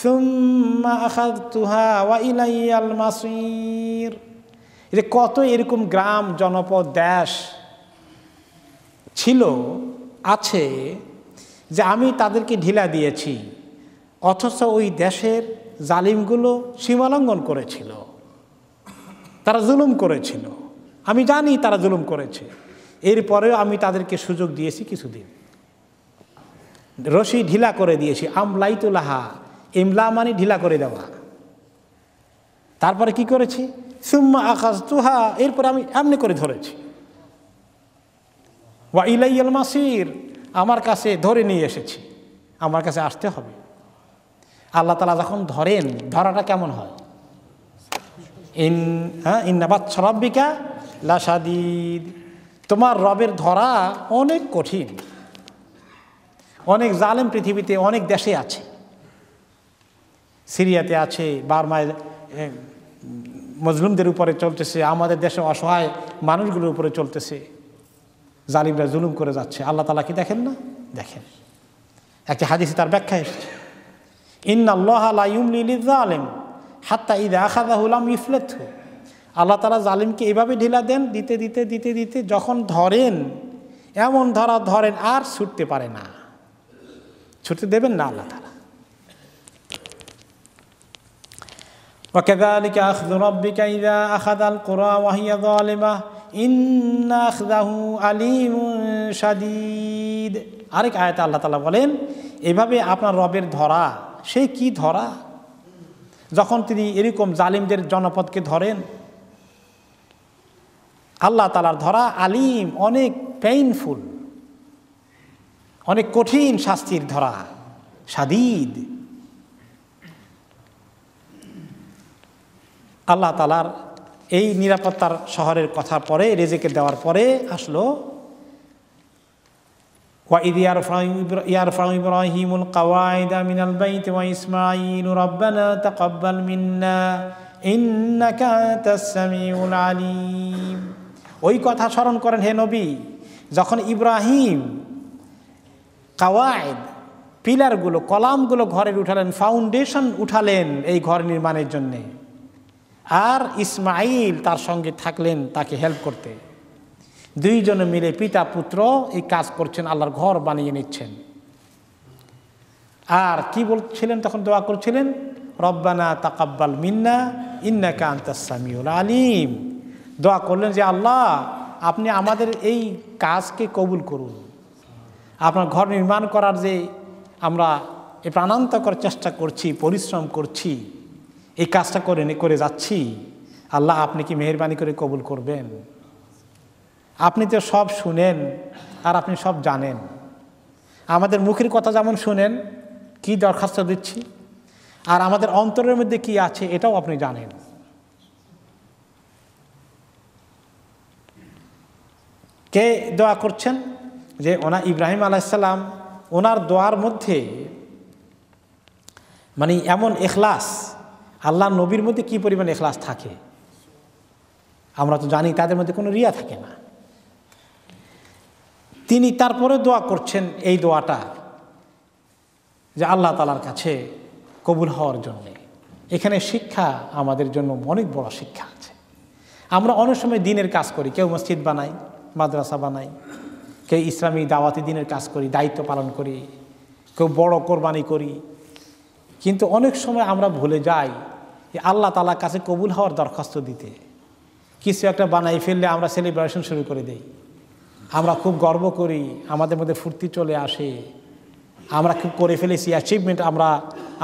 সুম্মা আখাযতুহা ওয়া ইলাইয়াল মাসির, যে কত এরকম গ্রাম, জনপদ, দেশ ছিল, আছে, যে আমি তাদেরকে ঢিলা দিয়েছি, অথচ ওই দেশের জালিমগুলো সীমালঙ্ঘন করেছিল, তারা জুলুম করেছিল, আমি জানি তারা জুলুম করেছে, এরপরেও আমি তাদেরকে সুযোগ দিয়েছি কিছুদিন। রশি ঢিলা করে দিয়েছি, আমলাইতুলাহা, ইমলা মানে ঢিলা করে দেওয়া। তারপরে কি করেছি, সুম্মা আখাযতুহা, এরপরে আমি এমনি করে ধরেছি। ওয়া ইলাইয়াল মাসির, আমার কাছে ধরে নিয়ে এসেছি, আমার কাছে আসতে হবে। আল্লাহ তাআলা যখন ধরেন, ধরাটা কেমন হয়? ইন্না বাতশা রাব্বিকা লাশাদীদ, তোমার রবের ধরা অনেক কঠিন। অনেক জালেম পৃথিবীতে অনেক দেশে আছে, সিরিয়াতে আছে, বার্মায় মজলুমদের উপরে চলতেছে, আমাদের দেশে অসহায় মানুষগুলোর উপরে চলতেছে, জালিমরা জুলুম করে যাচ্ছে। আল্লাহ তাআলা কি দেখেন না? দেখেন। একটা হাদিসে তার ব্যাখ্যা এসেছে, ইন্নাল্লাহা লা ইউমলি লিয-যালিম হাত্তা ইযা আখাযাহু লাম ইফলিতহু। আল্লাহ তাআলা জালিমকে এভাবে ঢিলা দেন, দিতে দিতে দিতে দিতে যখন ধরেন, এমন ধরা ধরেন আর ছুটতে পারে না, ছুটতে দেবেন না আল্লাহ তাআলা। وكذلك أخذ ربك إذا أخذ القرى وهي ظالمة إن أخذه أليم شديد। আরেক আয়াতে আল্লাহ তাআলা বলেন, এভাবে আপনার রবের ধরা, সেই কি ধরা, যখন তিনি এরকম জালিমদের জনপদকে ধরেন। আল্লাহ তাআলার ধরা আলিম, অনেক পেইনফুল, অনেক কঠিন শাস্তির ধরা, শাদীদ। আল্লাহ তাআলার এই নিরাপত্তার শহরের কথা পরে, রেজেকে দেওয়ার পরে আসলো وَإِذْ يَرْفَعُ إِبْرَاهِيمُ الْقَوَاعِدَ مِنَ الْبَيْتِ وَإِسْمَاعِيلُ رَبَّنَا تَقَبَّلْ مِنَّا إِنَّكَ أَنْتَ السَّمِيعُ الْعَلِيمُ। ওই কথা স্মরণ করেন হে নবী, যখন ইব্রাহিম কাওয়াইদ, পিলারগুলো, কলামগুলো ঘরের উঠালেন, ফাউন্ডেশন উঠালেন এই ঘর নির্মাণের জন্যে, আর ইসমাইল তার সঙ্গে থাকলেন তাকে হেল্প করতে। দুইজনে মিলে পিতা পুত্র এই কাজ করছেন, আল্লাহর ঘর বানিয়ে নিচ্ছেন। আর কি বলছিলেন তখন, দোয়া করছিলেন, রব্বানা তাকাব্বাল মিন্না ইন্নাকা আনতাস সামিউল আলিম। দোয়া করলেন যে আল্লাহ, আপনি আমাদের এই কাজকে কবুল করুন। আপনার ঘর নির্মাণ করার যে আমরা এই প্রাণান্তকর চেষ্টা করছি, পরিশ্রম করছি, এই কাজটা করে যাচ্ছি, আল্লাহ আপনি কি মেহেরবানি করে কবুল করবেন? আপনি তো সব শুনেন আর আপনি সব জানেন। আমাদের মুখের কথা যেমন শুনেন, কি দরখাস্ত দিচ্ছি, আর আমাদের অন্তরের মধ্যে কি আছে এটাও আপনি জানেন। কে দোয়া করছেন? যে ইব্রাহিম আলাইহিস সালাম, ওনার দোয়ার মধ্যে মানে এমন ইখলাস, আল্লাহ নবীর মধ্যে কি পরিমাণ ইখলাস থাকে আমরা তো জানি, তাদের মধ্যে কোনো রিয়া থাকে না। তিনি তারপরে দোয়া করছেন এই দোয়াটা, যে আল্লাহ তাআলার কাছে কবুল হওয়ার জন্যে। এখানে শিক্ষা আমাদের জন্য অনেক বড় শিক্ষা আছে। আমরা অনেক সময় দিনের কাজ করি, কেউ মসজিদ বানাই, মাদ্রাসা বানাই, কেউ ইসলামী দাওয়াতি দিনের কাজ করি, দায়িত্ব পালন করি, কেউ বড় কোরবানি করি, কিন্তু অনেক সময় আমরা ভুলে যাই যে আল্লাহ তাআলার কাছে কবুল হওয়ার দরখাস্ত দিতে। কিছু একটা বানাই ফেললে আমরা সেলিব্রেশন শুরু করে দেই, আমরা খুব গর্ব করি, আমাদের মধ্যে ফুর্তি চলে আসে, আমরা খুব করে ফেলেছি অ্যাচিভমেন্ট, আমরা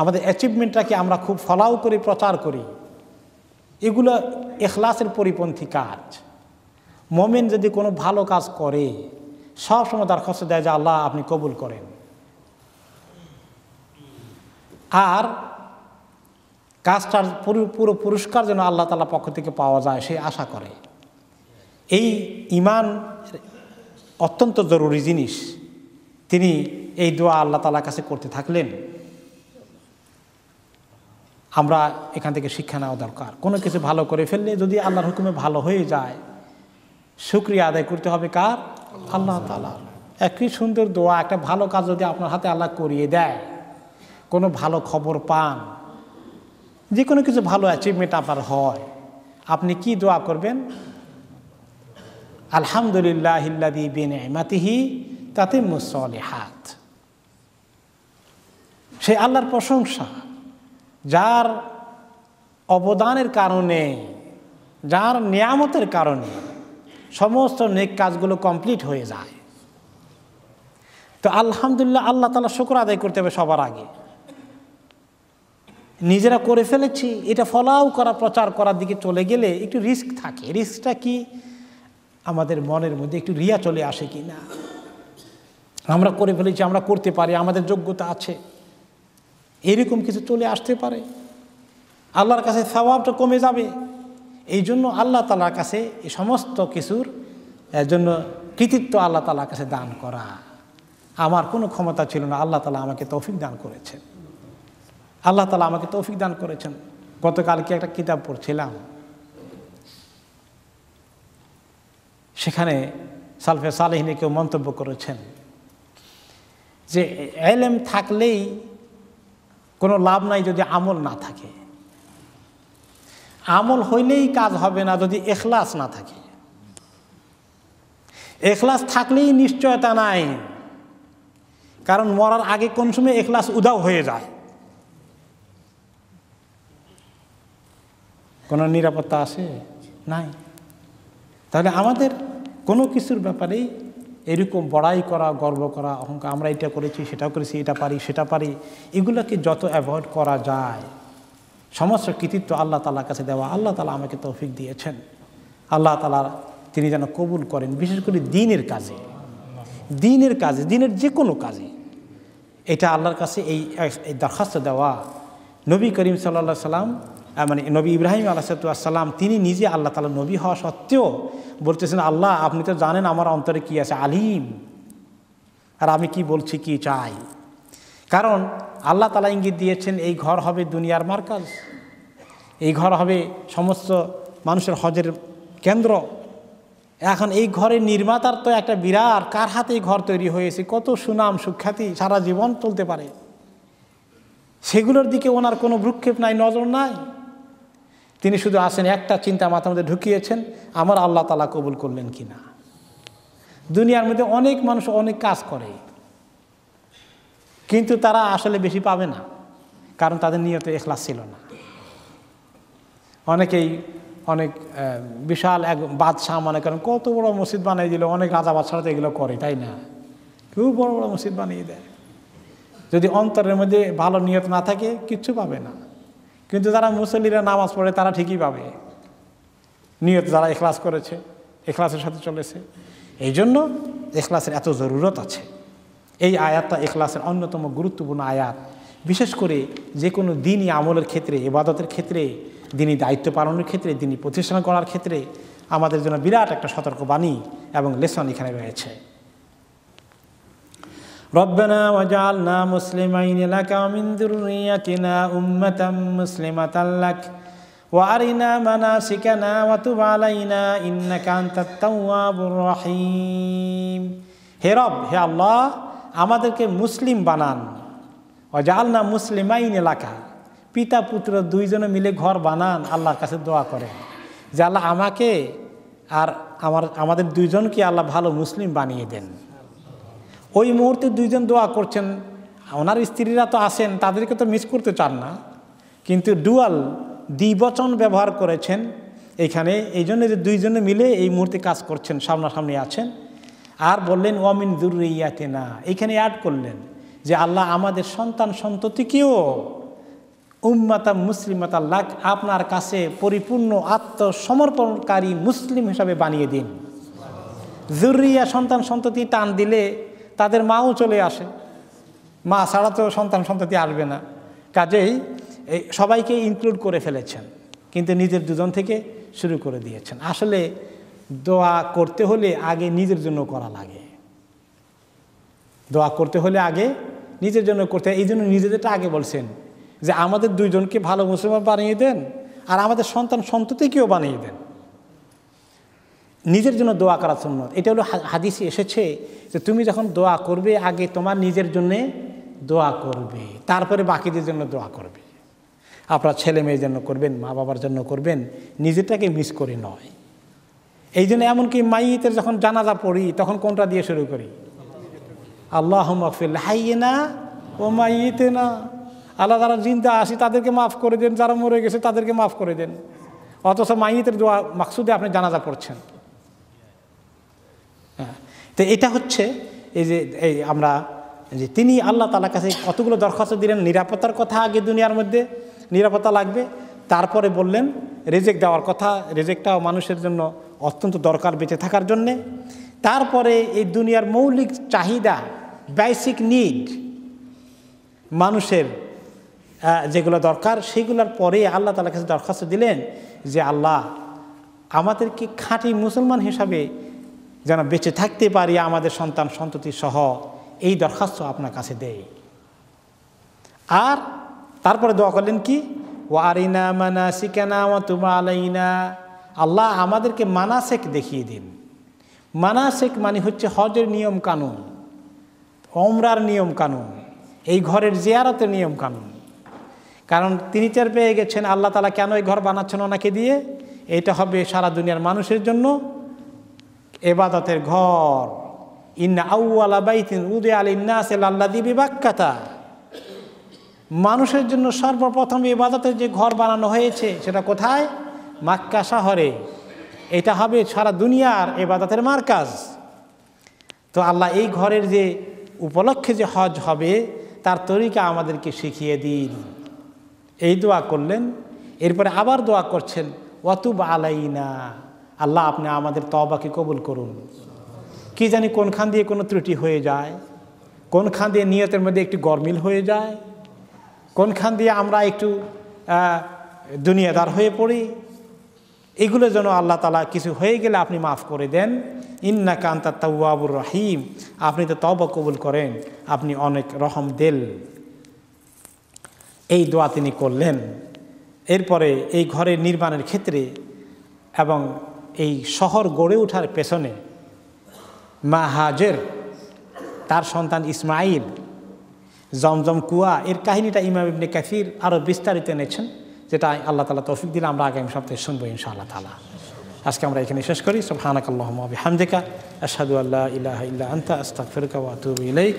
আমাদের অ্যাচিভমেন্টটাকে আমরা খুব ফলাও করে প্রচার করি। এগুলো ইখলাসের পরিপন্থী কাজ। মুমিন যদি কোনো ভালো কাজ করে, সবসময় দরখাস্ত দেয় যে আল্লাহ আপনি কবুল করেন। আর কাজটার পুরো পুরস্কার যেন আল্লাহ তাআলার পক্ষ থেকে পাওয়া যায় সে আশা করে। এই ঈমান অত্যন্ত জরুরি জিনিস। তিনি এই দোয়া আল্লাহ তাআলার কাছে করতে থাকলেন। আমরা এখান থেকে শিক্ষা নেওয়া দরকার। কোনো কিছু ভালো করে ফেললে যদি আল্লাহর হুকুমে ভালো হয়ে যায়, শুকরিয়া আদায় করতে হবে কার? আল্লাহ তাআলার। একই সুন্দর দোয়া, একটা ভালো কাজ যদি আপনার হাতে আল্লাহ করিয়ে দেয়, কোনো ভালো খবর পান, যে কোনো কিছু ভালো অ্যাচিভমেন্ট আপনার হয়, আপনি কি দোয়া করবেন? আলহামদুলিল্লাহিল্লাযী বিনি'মাতিহি তাতিম্মুস সলিহাত। সে আল্লাহর প্রশংসা, যার অবদানের কারণে, যার নিয়ামতের কারণে সমস্ত নেক কাজগুলো কমপ্লিট হয়ে যায়। তো আলহামদুলিল্লাহ, আল্লাহ তাআলা শুকর আদায় করতে হবে সবার আগে। নিজেরা করে ফেলেছি, এটা ফলাও করা, প্রচার করার দিকে চলে গেলে একটু রিস্ক থাকে। রিস্কটা কি? আমাদের মনের মধ্যে একটু রিয়া চলে আসে কি না, আমরা করে ফেলেছি, আমরা করতে পারি, আমাদের যোগ্যতা আছে, এরকম কিছু চলে আসতে পারে। আল্লাহর কাছে সওয়াবটা কমে যাবে। এই জন্য আল্লাহ তাআলার কাছে এই সমস্ত কিছুর জন্য কৃতিত্ব আল্লাহ তাআলার কাছে দান করা। আমার কোনো ক্ষমতা ছিল না, আল্লাহ তাআলা আমাকে তৌফিক দান করেছেন। আল্লাহ তাআলা আমাকে তৌফিক দান করেছেন। গতকালকে একটা কিতাব পড়ছিলাম, সেখানে সালফে সালেহিনে কেউ মন্তব্য করেছেন যে ইলম থাকলেই কোনো লাভ নাই যদি আমল না থাকে। আমল হইলেই কাজ হবে না যদি ইখলাস না থাকে। ইখলাস থাকলেই নিশ্চয়তা নাই, কারণ মরার আগে কোন সময় ইখলাস উধাও হয়ে যায়, কোনো নিরাপত্তা আছে? নাই। তাহলে আমাদের কোনো কিছুর ব্যাপারেই এরকম বড়াই করা, গর্ব করা, অহংকার, আমরা এটা করেছি, সেটা করেছি, এটা পারি, সেটা পারি, এগুলোকে যত অ্যাভয়েড করা যায়। সমস্ত কৃতিত্ব আল্লাহ তাআলার কাছে দেওয়া। আল্লাহ তাআলা আমাকে তৌফিক দিয়েছেন, আল্লাহ তাআলা তিনি যেন কবুল করেন, বিশেষ করে দ্বীনের কাজে, দ্বীনের কাজে, দ্বীনের যে কোনো কাজে। এটা আল্লাহর কাছে এই দরখাস্ত দেওয়া। নবী করিম সাল্লাল্লাহু আলাইহি সাল্লাম, মানে নবী ইব্রাহিম আলাইহিস সালাম, তিনি নিজে আল্লাহ তাআলা নবী হওয়া সত্ত্বেও বলতেছেন, আল্লাহ আপনি তো জানেন আমার অন্তরে কি আছে, আলিম, আর আমি কি বলছি, কি চাই। কারণ আল্লাহ তাআলা ইঙ্গিত দিয়েছেন এই ঘর হবে দুনিয়ার মার্কাজ, এই ঘর হবে সমস্ত মানুষের হজের কেন্দ্র। এখন এই ঘরের নির্মাতার তো একটা বিরাট, কার হাতে এই ঘর তৈরি হয়েছে, কত সুনাম সুখ্যাতি, সারা জীবন চলতে পারে, সেগুলোর দিকে ওনার কোনো ভ্রুক্ষেপ নাই, নজর নাই। তিনি শুধু আসেন, একটা চিন্তা মাথার মধ্যে ঢুকিয়েছেন, আমার আল্লাহ তাআলা কবুল করলেন কি না। দুনিয়ার মধ্যে অনেক মানুষ অনেক কাজ করে, কিন্তু তারা আসলে বেশি পাবে না, কারণ তাদের নিয়তে ইখলাস ছিল না। অনেকেই অনেক বিশাল এক বাদশাহ মনে করেন, কত বড় মসজিদ বানিয়ে দিল, অনেক রাজা বাদশারা তো এগুলো করে, তাই না? খুব বড় বড় মসজিদ বানিয়ে দেয়, যদি অন্তরের মধ্যে ভালো নিয়ত না থাকে কিচ্ছু পাবে না। কিন্তু যারা মুসল্লিরা নামাজ পড়ে তারা ঠিকই পাবে, নিয়ত যারা ইখলাস করেছে, ইখলাসের সাথে চলেছে। এই জন্য ইখলাসের এত জরুরত আছে। এই আয়াতটা ইখলাসের অন্যতম গুরুত্বপূর্ণ আয়াত। বিশেষ করে যে কোনো দিনই আমলের ক্ষেত্রে, ইবাদতের ক্ষেত্রে, দিনই দায়িত্ব পালনের ক্ষেত্রে, দিনই প্রতিষ্ঠান করার ক্ষেত্রে আমাদের জন্য বিরাট একটা সতর্কবাণী এবং লেসন এখানে রয়েছে। রব্বানা ওয়াজআলনা মুসলিমাইন লাকা ওয়া মিন যুররিয়াতিনা উম্মাতাম মুসলিমাতাল লাক ওয়া আরিনা মানাসিকানা ওয়া তুব আলাইনা ইন্নাকা আনতাত তাওয়াবুর রহিম। হে রব, হে আল্লাহ, আমাদেরকে মুসলিম বানান। ওয়াজআলনা মুসলিমাইন লাকা, পিতা পুত্র দুইজনে মিলে ঘর বানান, আল্লাহর কাছে দোয়া করেন যে আল্লাহ আমাকে আর আমাদের দুইজনকে আল্লাহ ভালো মুসলিম বানিয়ে দেন। ওই মুহূর্তে দুইজন দোয়া করছেন, ওনার স্ত্রীরা তো আসেন, তাদেরকে তো মিস করতে চান না, কিন্তু ডুয়াল দ্বিবচন ব্যবহার করেছেন এইখানে, এই জন্য যে দুইজনে মিলে এই মুহূর্তে কাজ করছেন, সামনাসামনি আছেন। আর বললেন ওয়া মিন যুররিয়াতিনা, এইখানে অ্যাড করলেন যে আল্লাহ আমাদের সন্তান সন্ততিকেও উম্মাতাম মুসলিমাতাল লাক, আপনার কাছে পরিপূর্ণ আত্মসমর্পণকারী মুসলিম হিসাবে বানিয়ে দিন। যুররিয়া, সন্তান সন্ততি টান দিলে তাদের মাও চলে আসে, মা ছাড়া তো সন্তান সন্ততি আসবে না। কাজেই সবাইকে ইনক্লুড করে ফেলেছেন, কিন্তু নিজের দুজন থেকে শুরু করে দিয়েছেন। আসলে দোয়া করতে হলে আগে নিজের জন্য করা লাগে, দোয়া করতে হলে আগে নিজের জন্য করতে। এই জন্য নিজেদেরটা আগে বলছেন যে আমাদের দুইজনকে ভালো মুসলমান বানিয়ে দেন, আর আমাদের সন্তান সন্ততিকেও বানিয়ে দেন। নিজের জন্য দোয়া করার সুন্নাত, এটা হলো হাদিসে এসেছে যে তুমি যখন দোয়া করবে আগে তোমার নিজের জন্যে দোয়া করবে, তারপরে বাকিদের জন্য দোয়া করবে। আপনার ছেলে মেয়ের জন্য করবেন, মা বাবার জন্য করবেন, নিজেরটাকে মিস করে নয়। এই জন্য এমনকি মাইয়িতের যখন জানাজা পড়ি তখন কোনটা দিয়ে শুরু করি? আল্লাহুম্মা গফির লিহাইয়িনা ওয়া মাইয়িতিনা, আল্লাহ যারা জিন্দা আসি তাদেরকে মাফ করে দেন, যারা মরে গেছে তাদেরকে মাফ করে দেন। অথচ মাইয়িতের দোয়া মাকসুদে আপনি জানাজা পড়ছেন। হ্যাঁ, তো এটা হচ্ছে এই আমরা যে তিনি আল্লাহ তাআলার কাছে কতগুলো দরখাস্ত দিলেন, নিরাপত্তার কথা, আগে দুনিয়ার মধ্যে নিরাপত্তা লাগবে, তারপরে বললেন রিজিক দেওয়ার কথা, রিজিকটাও মানুষের জন্য অত্যন্ত দরকার বেঁচে থাকার জন্যে, তারপরে এই দুনিয়ার মৌলিক চাহিদা, বেসিক নিড, মানুষের যেগুলো দরকার সেগুলোর পরে আল্লাহ তাআলার কাছে দরখাস্ত দিলেন যে আল্লাহ আমাদেরকে খাঁটি মুসলমান হিসাবে যেন বেঁচে থাকতে পারি, আমাদের সন্তান সন্ততি সহ, এই দরখাস্ত আপনার কাছে দেয়। আর তারপরে দোয়া করলেন কি, ওয়ারিনা মানাসিকানা ওয়া তুব আলাইনা, আল্লাহ আমাদেরকে মানাসিক দেখিয়ে দিন। মানাসিক মানে হচ্ছে হজের নিয়ম কানুন, ওমরার নিয়ম কানুন, এই ঘরের জিয়ারতের নিয়ম কানুন। কারণ তিনি টের পেয়ে গেছেন আল্লাহ তাআলা কেন এই ঘর বানাচ্ছেন ওনাকে দিয়ে, এটা হবে সারা দুনিয়ার মানুষের জন্য ইবাদতের ঘর। ইন্না আউওয়ালা বাইতিন উদিয়া লিন-নাসি লাল্লাযী বিবাক্কাতা, মানুষের জন্য সর্বপ্রথম ইবাদতের যে ঘর বানানো হয়েছে সেটা কোথায়? মক্কা শহরে। এটা হবে সারা দুনিয়ার ইবাদতের মারকাজ। তো আল্লাহ এই ঘরের যে উপলক্ষে যে হজ হবে তার তরিকা আমাদেরকে শিখিয়ে দিন, এই দোয়া করলেন। এরপরে আবার দোয়া করছেন ওয়াতুব আলাইনা, আল্লাহ আপনি আমাদের তওবাকে কবুল করুন। কি জানি কোনখান দিয়ে কোনো ত্রুটি হয়ে যায়, কোনখান দিয়ে নিয়তের মধ্যে একটু গরমিল হয়ে যায়, কোনখান দিয়ে আমরা একটু দুনিয়াদার হয়ে পড়ি, এগুলো যেন আল্লাহ তাআলা কিছু হয়ে গেলে আপনি মাফ করে দেন। ইন্নাকা আনতাত তাওয়াবুর রহিম, আপনি তো তওবা কবুল করেন, আপনি অনেক রহম দেল। এই দোয়া তিনি করলেন। এরপরে এই ঘরের নির্মাণের ক্ষেত্রে এবং এই শহর গড়ে ওঠার পেছনে মা হাজের, তার সন্তান ইসমাইল, জমজম কুয়া, এর কাহিনীটা ইমাম ইবনে কাসির আরও বিস্তারিত এনেছেন, যেটা আল্লাহ তাআলা তৌফিক দিলে আমরা আগামী সপ্তাহে শুনবো ইনশাআল্লাহ তাআলা। আজকে আমরা এখানে শেষ করি। সুবহানাকাল্লাহুম্মা ওয়া বিহামদিকা আশহাদু আল্লা ইলাহা ইল্লা আনতা আস্তাগফিরুকা ওয়া আতুবু ইলাইক।